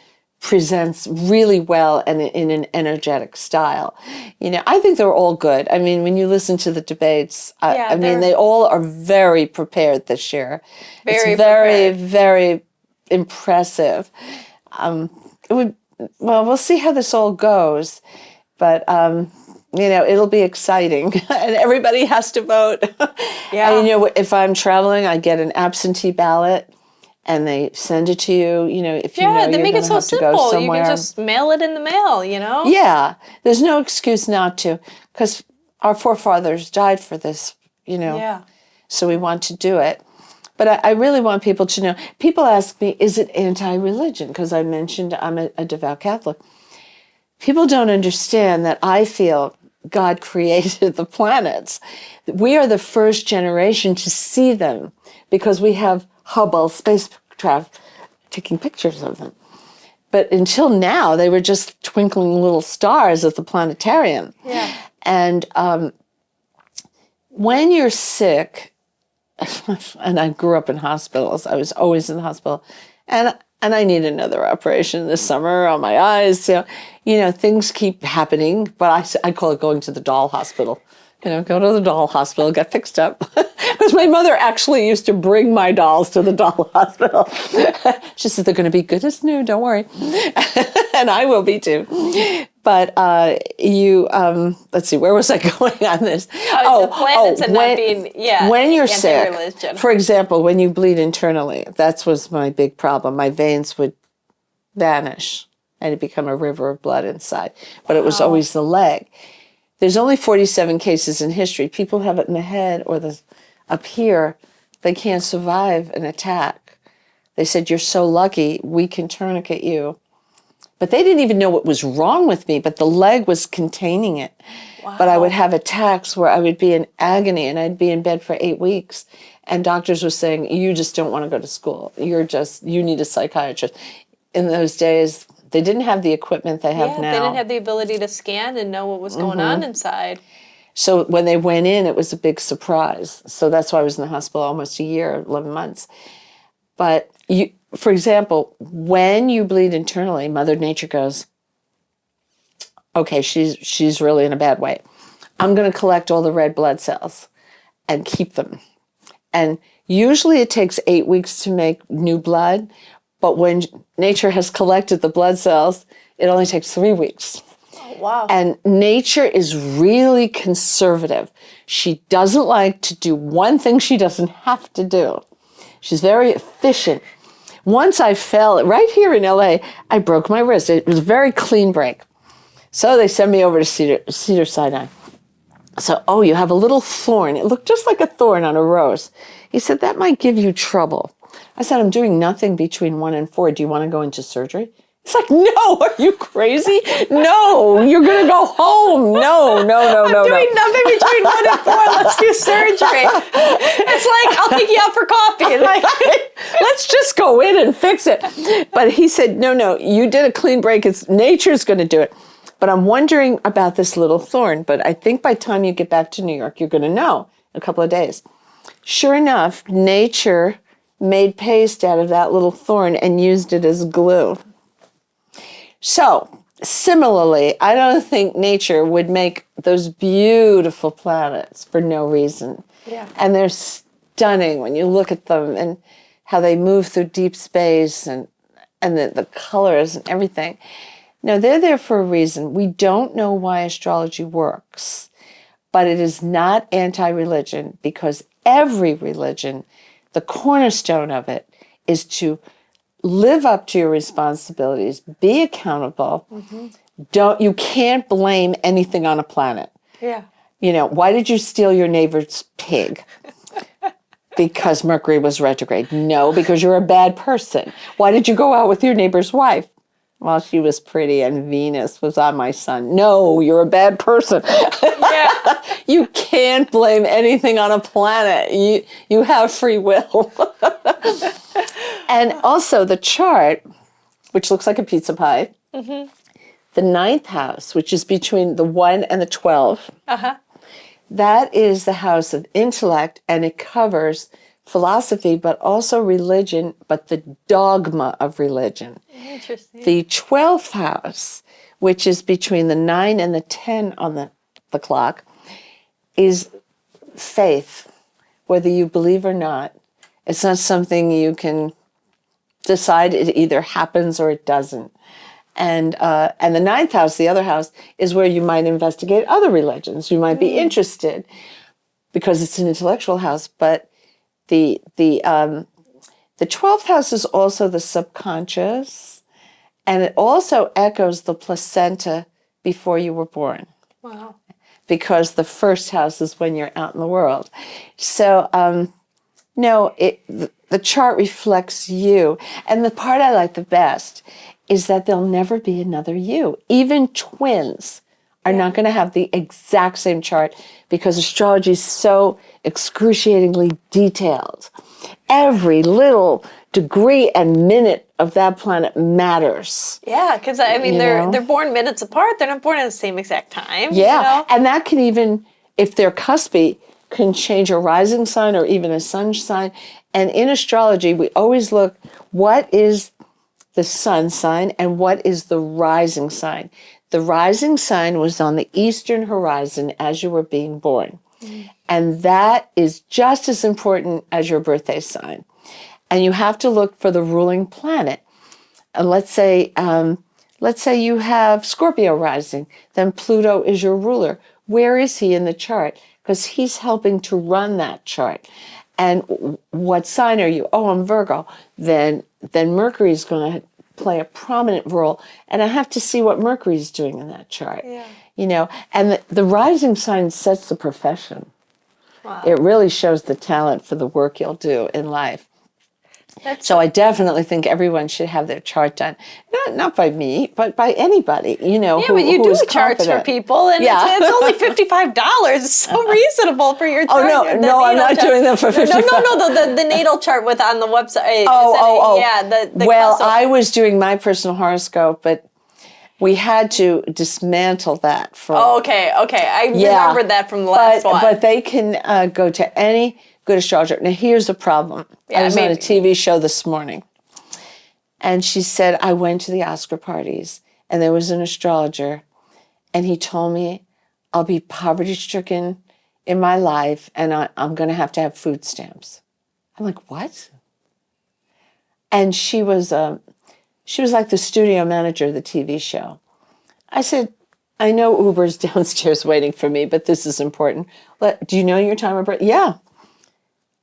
presents really well and in an energetic style. I think they're all good. I mean, when you listen to the debates, they all are very prepared this year. Very impressive. We'll see how this all goes, but it'll be exciting, and everybody has to vote. Yeah. And, if I'm traveling, I get an absentee ballot. And they send it to you, if you know they you're make it going to so have to go simple. somewhere. You can just mail it in the mail, Yeah, there's no excuse not to, because our forefathers died for this, Yeah. So we want to do it. But I really want people to know. People ask me, is it anti-religion? Because I mentioned I'm a devout Catholic. People don't understand that I feel God created the planets. We are the first generation to see them because we have Hubble spacecraft taking pictures of them. But until now, they were just twinkling little stars at the planetarium. Yeah. And when you're sick, and I grew up in hospitals, I was always in the hospital, and I need another operation this summer on my eyes. things keep happening, but I call it going to the doll hospital. Go to the doll hospital, get fixed up. Because my mother actually used to bring my dolls to the doll hospital. She said, they're going to be good as new, don't worry. And I will be too. But let's see, where was I going on this? The planets and not being, when you're sick, anti-religion. for example, when you bleed internally, that was my big problem. My veins would vanish and it'd become a river of blood inside. But it was always the leg. There's only 47 cases in history. People have it in the head or up here. They can't survive an attack. They said, you're so lucky, we can tourniquet you. But they didn't even know what was wrong with me, but the leg was containing it. Wow. But I would have attacks where I would be in agony and I'd be in bed for 8 weeks. And doctors were saying, you just don't want to go to school. You need a psychiatrist. In those days, they didn't have the equipment they have now. They didn't have the ability to scan and know what was going on inside. So when they went in, it was a big surprise. So that's why I was in the hospital almost a year, 11 months. But for example, when you bleed internally, Mother Nature goes, okay, she's really in a bad way. I'm going to collect all the red blood cells and keep them. And usually it takes 8 weeks to make new blood. But when nature has collected the blood cells, it only takes 3 weeks. Oh, wow. And nature is really conservative. She doesn't like to do one thing she doesn't have to do. She's very efficient. Once I fell, right here in LA, I broke my wrist. It was a very clean break. So they sent me over to Cedar-Sinai. So, you have a little thorn. It looked just like a thorn on a rose. He said, that might give you trouble. I said, I'm doing nothing between 1 and 4. Do you want to go into surgery? It's like, no, are you crazy? No, you're going to go home. No. I'm doing nothing between 1 and 4. Let's do surgery. It's like, I'll take you out for coffee. Like, let's just go in and fix it. But he said, no, you did a clean break. Nature's going to do it. But I'm wondering about this little thorn. But I think by the time you get back to New York, you're going to know in a couple of days. Sure enough, nature made paste out of that little thorn and used it as glue. So, similarly, I don't think nature would make those beautiful planets for no reason. Yeah. And they're stunning when you look at them and how they move through deep space and the colors and everything. No, they're there for a reason. We don't know why astrology works, but it is not anti-religion because every religion, the cornerstone of it is to live up to your responsibilities, be accountable. Mm-hmm. You can't blame anything on a planet. Yeah. Why did you steal your neighbor's pig? Because Mercury was retrograde. No, because you're a bad person. Why did you go out with your neighbor's wife? Well, she was pretty and Venus was on my sun. No, you're a bad person. Yeah. You can't blame anything on a planet. You have free will. And also the chart, which looks like a pizza pie, mm-hmm. The 9th house, which is between the 1 and the 12, that is the house of intellect, and it covers philosophy, but also religion, but the dogma of religion. Interesting. The 12th house, which is between the 9 and the 10 on the clock, is faith, whether you believe or not. It's not something you can decide. It either happens or it doesn't. And the 9th house, the other house, is where you might investigate other religions. You might be interested because it's an intellectual house. But the 12th house is also the subconscious, and it also echoes the placenta before you were born. Wow. Because the first house is when you're out in the world. So, the chart reflects you. And the part I like the best is that there'll never be another you. Even twins are not going to have the exact same chart because astrology is so excruciatingly detailed. Every little degree and minute of that planet matters. Yeah, because they're born minutes apart. They're not born at the same exact time. Yeah, and that can even, if they're cuspy, can change a rising sign or even a sun sign. And in astrology, we always look, what is the sun sign and what is the rising sign. The rising sign was on the eastern horizon as you were being born. And that is just as important as your birthday sign. And you have to look for the ruling planet. Let's say you have Scorpio rising, then Pluto is your ruler. Where is he in the chart? Because he's helping to run that chart. And what sign are you? Oh, I'm Virgo. Then Mercury is going to play a prominent role. And I have to see what Mercury is doing in that chart. Yeah. And the rising sign sets the profession. Wow. It really shows the talent for the work you'll do in life. So I definitely think everyone should have their chart done. Not by me, but by anybody, Yeah, but you do charts for people, and it's only $55. It's so reasonable for your chart. Oh, no, I'm not doing them for $55. No, the natal chart on the website. Yeah, well, I was doing my personal horoscope, but we had to dismantle that. Okay. I remember that from the last one. But they can go to any good astrologer. Now, here's the problem. I was on a TV show this morning, and she said, I went to the Oscar parties, and there was an astrologer, and he told me I'll be poverty-stricken in my life, and I'm going to have food stamps. I'm like, what? And she was like the studio manager of the TV show. I said, I know Uber's downstairs waiting for me, but this is important. Do you know your time of birth? Yeah.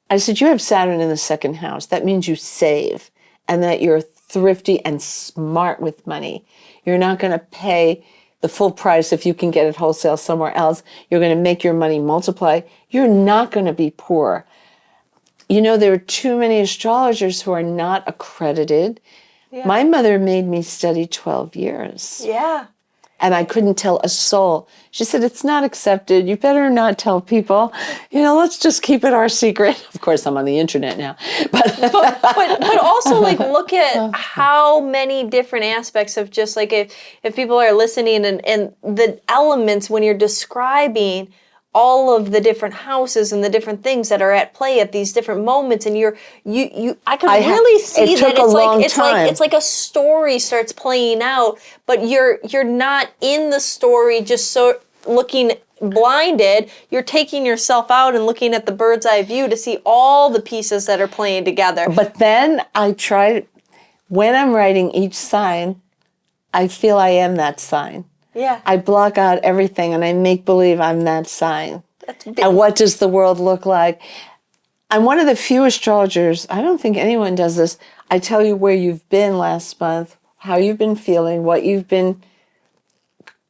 I said, you have Saturn in the second house. That means you save and that you're thrifty and smart with money. You're not going to pay the full price if you can get it wholesale somewhere else. You're going to make your money multiply. You're not going to be poor. There are too many astrologers who are not accredited. Yeah. My mother made me study 12 years. Yeah. And I couldn't tell a soul. She said, it's not accepted. You better not tell people. Let's just keep it our secret. Of course, I'm on the internet now. But also, look at how many different aspects of just, if people are listening and the elements when you're describing all of the different houses and the different things that are at play at these different moments, and I can really see that it's like a story starts playing out, but you're not in the story just so looking blinded. You're taking yourself out and looking at the bird's eye view to see all the pieces that are playing together. But then I try, when I'm writing each sign, I feel I am that sign. Yeah. I block out everything and I make believe I'm that sign. And what does the world look like? I'm one of the few astrologers, I don't think anyone does this. I tell you where you've been last month, how you've been feeling, what you've been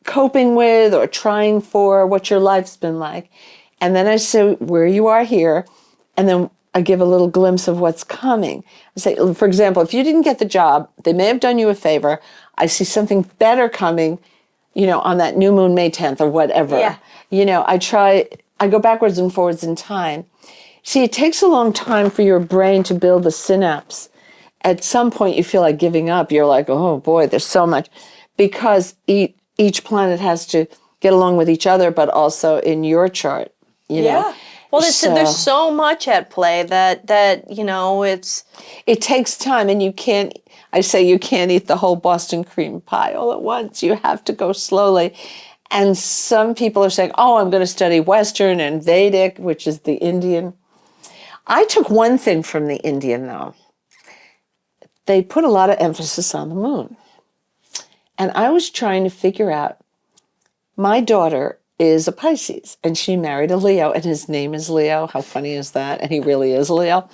coping with or trying for, what your life's been like. And then I say where you are here, and then I give a little glimpse of what's coming. I say, for example, if you didn't get the job, they may have done you a favor. I see something better coming, on that new moon, May 10th or whatever. Yeah. I go backwards and forwards in time. See, it takes a long time for your brain to build the synapse. At some point, you feel like giving up. You're like, oh boy, there's so much. Because each planet has to get along with each other, but also in your chart, Yeah. Well, there's so much at play that it's... It takes time, and you can't eat the whole Boston cream pie all at once. You have to go slowly. And some people are saying, oh, I'm going to study Western and Vedic, which is the Indian. I took one thing from the Indian, though. They put a lot of emphasis on the moon. And I was trying to figure out, my daughter is a Pisces, and she married a Leo, and his name is Leo. How funny is that? And he really is a Leo.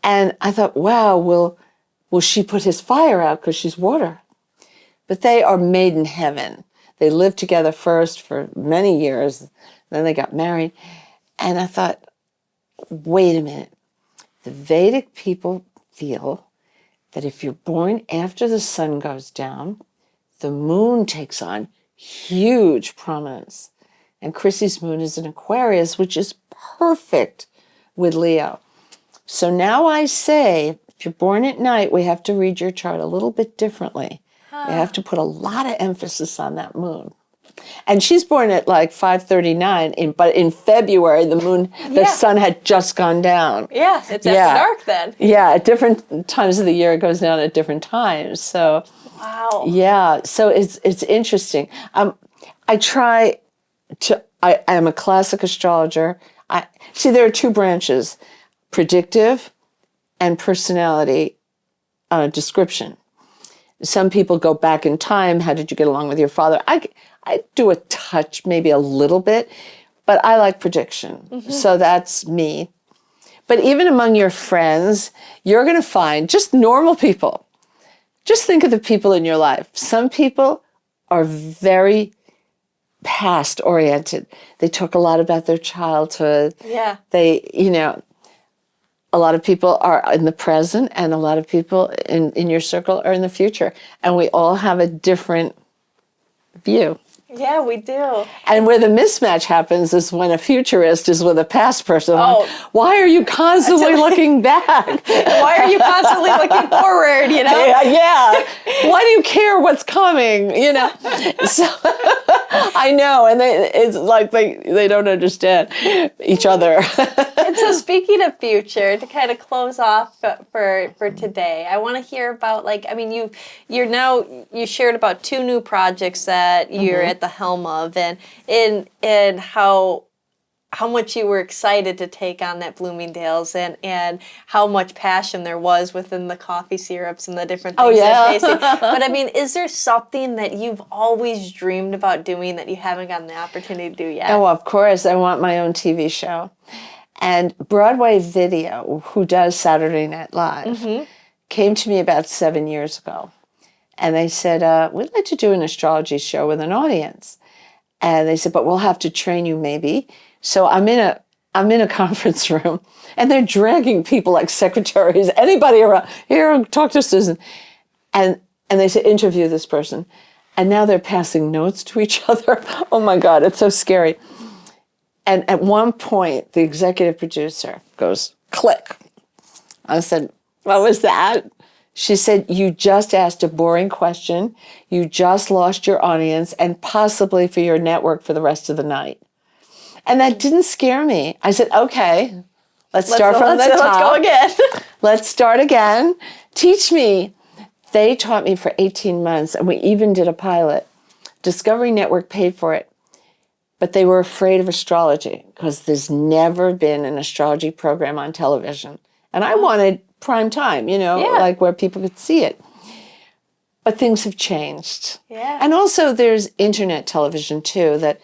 And I thought, wow, will she put his fire out because she's water? But they are made in heaven. They lived together first for many years. Then they got married. And I thought, wait a minute. The Vedic people feel that if you're born after the sun goes down, the moon takes on huge prominence. And Chrissy's moon is in Aquarius, which is perfect with Leo. So now I say, if you're born at night, we have to read your chart a little bit differently. We have to put a lot of emphasis on that moon. And she's born at like 5:39, but in February, the sun had just gone down. Yeah, it's after dark then. Yeah, at different times of the year, it goes down at different times. So, wow. Yeah, so it's interesting. I am a classic astrologer. See, there are two branches, predictive and personality description. Some people go back in time. How did you get along with your father? I do a touch, maybe a little bit, but I like prediction. So that's me. But even among your friends, you're going to find just normal people. Just think of the people in your life. Some people are very past oriented. They talk a lot about their childhood. Yeah. A lot of people are in the present, and a lot of people in your circle are in the future. And we all have a different view. Yeah, we do. And where the mismatch happens is when a futurist is with a past person. Oh. Why are you constantly looking back? Why are you constantly looking forward, Yeah. Why do you care what's coming, So I know, and it's like they don't understand each other. And so speaking of future, to kind of close off for today, I want to hear about, you shared about 2 new projects that you're at the helm of, and how much you were excited to take on that Bloomingdale's, and how much passion there was within the coffee syrups and the different things that tasted. But I mean, is there something that you've always dreamed about doing that you haven't gotten the opportunity to do yet? Oh, of course. I want my own TV show. And Broadway Video, who does Saturday Night Live, came to me about 7 years ago. And they said, we'd like to do an astrology show with an audience. And they said, but we'll have to train you maybe. So I'm in a conference room, and they're dragging people like secretaries, anybody around, here, talk to Susan. And they said, interview this person. And now they're passing notes to each other. Oh my God, it's so scary. And at one point, the executive producer goes, click. I said, what was that? She said, you just asked a boring question. You just lost your audience and possibly for your network for the rest of the night. And that didn't scare me. I said, okay, let's start from the top. Let's go again. Let's start again. Teach me. They taught me for 18 months, and we even did a pilot. Discovery Network paid for it. But they were afraid of astrology because there's never been an astrology program on television. And I wanted prime time, like where people could see it. But things have changed. Yeah. And also there's internet television too that,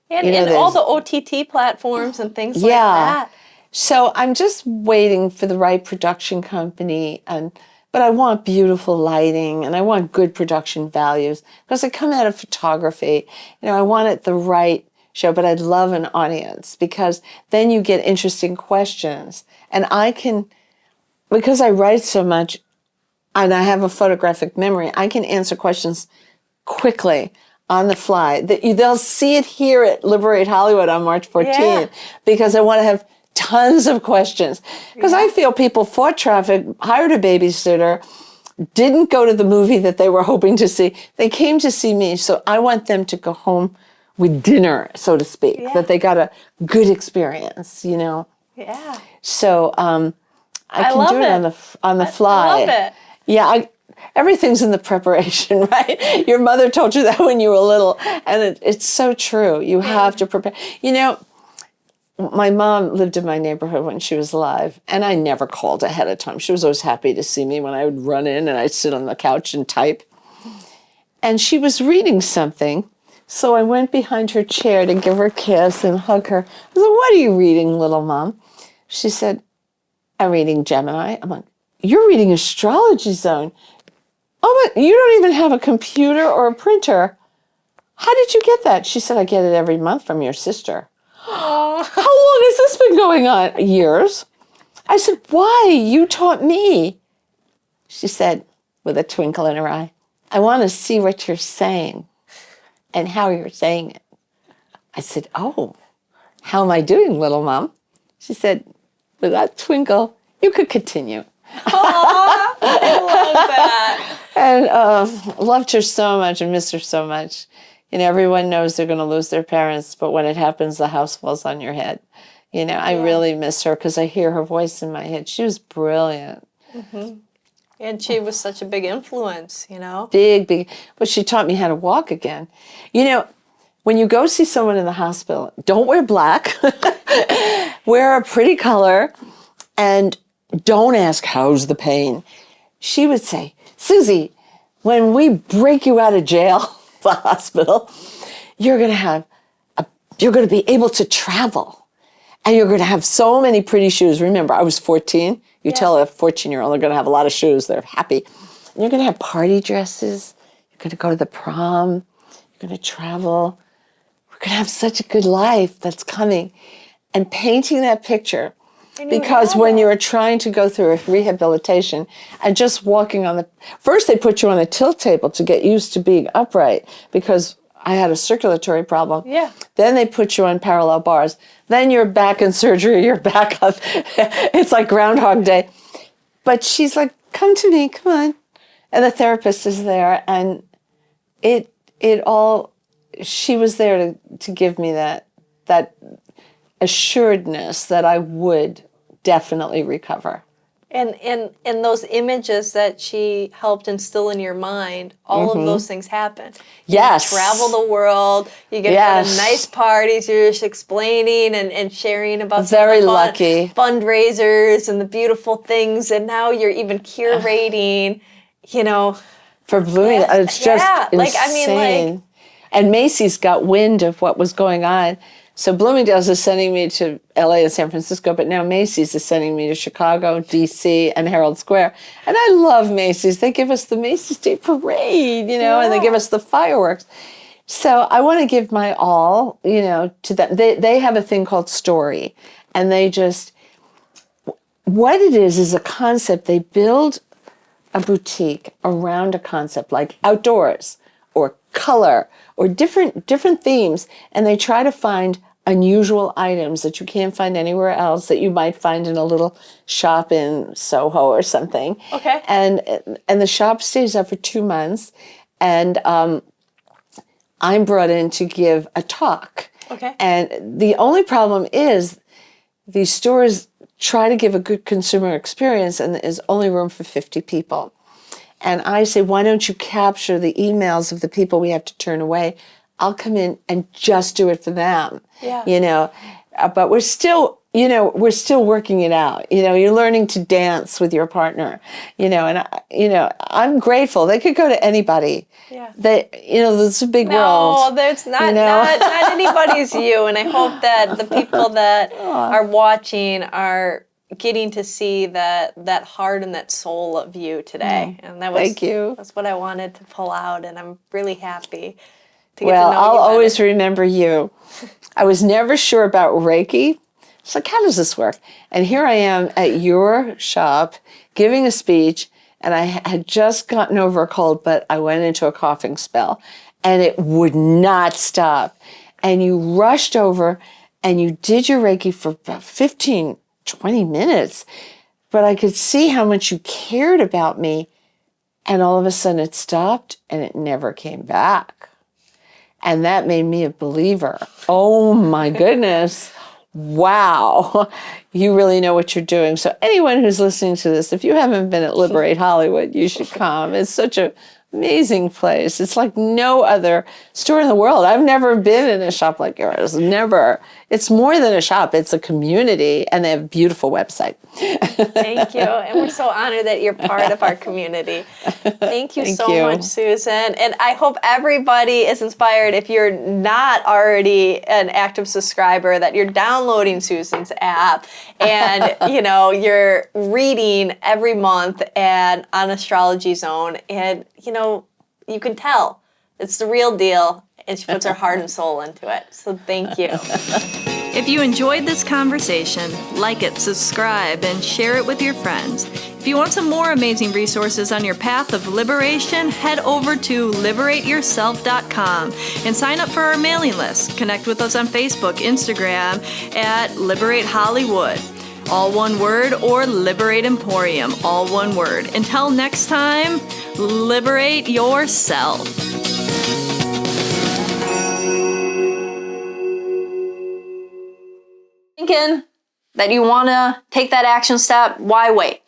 and all the OTT platforms and things like that. So I'm just waiting for the right production company, but I want beautiful lighting and I want good production values because I come out of photography. I want it the right show, but I'd love an audience because then you get interesting questions. And because I write so much and I have a photographic memory, I can answer questions quickly on the fly. They'll see it here at Liberate Hollywood on March 14th because I want to have tons of questions. Because I feel people fought traffic, hired a babysitter, didn't go to the movie that they were hoping to see. They came to see me, so I want them to go home with dinner, so to speak, that they got a good experience, Yeah. So I can do it on the fly. I love it. Yeah, everything's in the preparation, right? Your mother told you that when you were little, and it's so true. You have to prepare. My mom lived in my neighborhood when she was alive, and I never called ahead of time. She was always happy to see me when I would run in, and I'd sit on the couch and type. And she was reading something, so I went behind her chair to give her a kiss and hug her. I said, what are you reading, little mom? She said, I'm reading Gemini. I'm like, you're reading AstrologyZone. Oh, but you don't even have a computer or a printer. How did you get that? She said, I get it every month from your sister. How long has this been going on? Years. I said, why? You taught me. She said, with a twinkle in her eye, I want to see what you're saying and how you're saying it. I said, oh, how am I doing, little mom? She said, with that twinkle, you could continue. Aww, I love that. And loved her so much and missed her so much. everyone knows they're going to lose their parents, but when it happens, the house falls on your head. I really miss her because I hear her voice in my head. She was brilliant. Mm-hmm. And she was such a big influence, Big. But she taught me how to walk again. When you go see someone in the hospital, don't wear black. Wear a pretty color. And don't ask, how's the pain? She would say, Susie, when we break you out of jail, the hospital, you're going to be able to travel. And you're going to have so many pretty shoes. Remember, I was 14. You tell a 14-year-old they're going to have a lot of shoes. They're happy. And you're going to have party dresses. You're going to go to the prom. You're going to travel. We're going to have such a good life that's coming. And painting that picture, because when you're trying to go through a rehabilitation and just walking first they put you on a tilt table to get used to being upright because I had a circulatory problem. Yeah. Then they put you on parallel bars. Then you're back in surgery, you're back up. It's like Groundhog Day. But she's like, come to me, come on. And the therapist is there, and she was there to give me that assuredness that I would definitely recover. And those images that she helped instill in your mind, all of those things happen. Yes. You travel the world, you get to nice parties, you're just explaining and sharing about very lucky fundraisers and the beautiful things, and now you're even curating, For Blooming, it's just insane. And Macy's got wind of what was going on. So Bloomingdale's is sending me to LA and San Francisco, but now Macy's is sending me to Chicago, DC, and Herald Square. And I love Macy's. They give us the Macy's Day Parade, and they give us the fireworks. So I want to give my all, to them. They have a thing called Story. And what it is a concept. They build a boutique around a concept like outdoors or color or different themes, and they try to find unusual items that you can't find anywhere else that you might find in a little shop in Soho or something. Okay. And the shop stays up for 2 months, and I'm brought in to give a talk. Okay. And the only problem is these stores try to give a good consumer experience, and there's only room for 50 people. And I say, why don't you capture the emails of the people we have to turn away? I'll come in and just do it for them. Yeah. But we're still working it out. You're learning to dance with your partner, and I'm grateful. They could go to anybody. Yeah. It's a big world. No, there's not anybody's you. And I hope that the people that are watching are getting to see that heart and that soul of you today. And thank you. That's what I wanted to pull out, and I'm really happy to get to know you. I'll always remember you. I was never sure about Reiki. It's like, how does this work? And here I am at your shop giving a speech, and I had just gotten over a cold, but I went into a coughing spell, and it would not stop. And you rushed over, and you did your Reiki for about 15 20 minutes, but I could see how much you cared about me, and all of a sudden it stopped and it never came back. And that made me a believer. Oh my goodness. Wow. You really know what you're doing. So anyone who's listening to this, if you haven't been at Liberate Hollywood, you should come. It's such an amazing place. It's like no other store in the world. I've never been in a shop like yours. Never. It's more than a shop. It's a community, and they have a beautiful website. Thank you. And we're so honored that you're part of our community. Thank you so much, Susan. And I hope everybody is inspired, if you're not already an active subscriber, that you're downloading Susan's app and, you're reading every month on AstrologyZone. And, you can tell it's the real deal, and she puts her heart and soul into it. So thank you. If you enjoyed this conversation, like it, subscribe, and share it with your friends. If you want some more amazing resources on your path of liberation, head over to liberateyourself.com and sign up for our mailing list. Connect with us on Facebook, Instagram at Liberate Hollywood, all one word, or Liberate Emporium, all one word. Until next time, liberate yourself. thinking that you want to take that action step, why wait?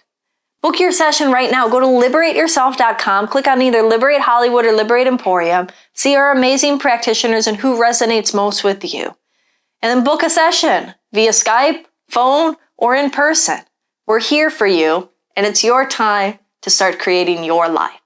Book your session right now. Go to liberateyourself.com, click on either Liberate Hollywood or Liberate Emporium, see our amazing practitioners and who resonates most with you. And then book a session via Skype, phone, or in person. We're here for you, and it's your time to start creating your life.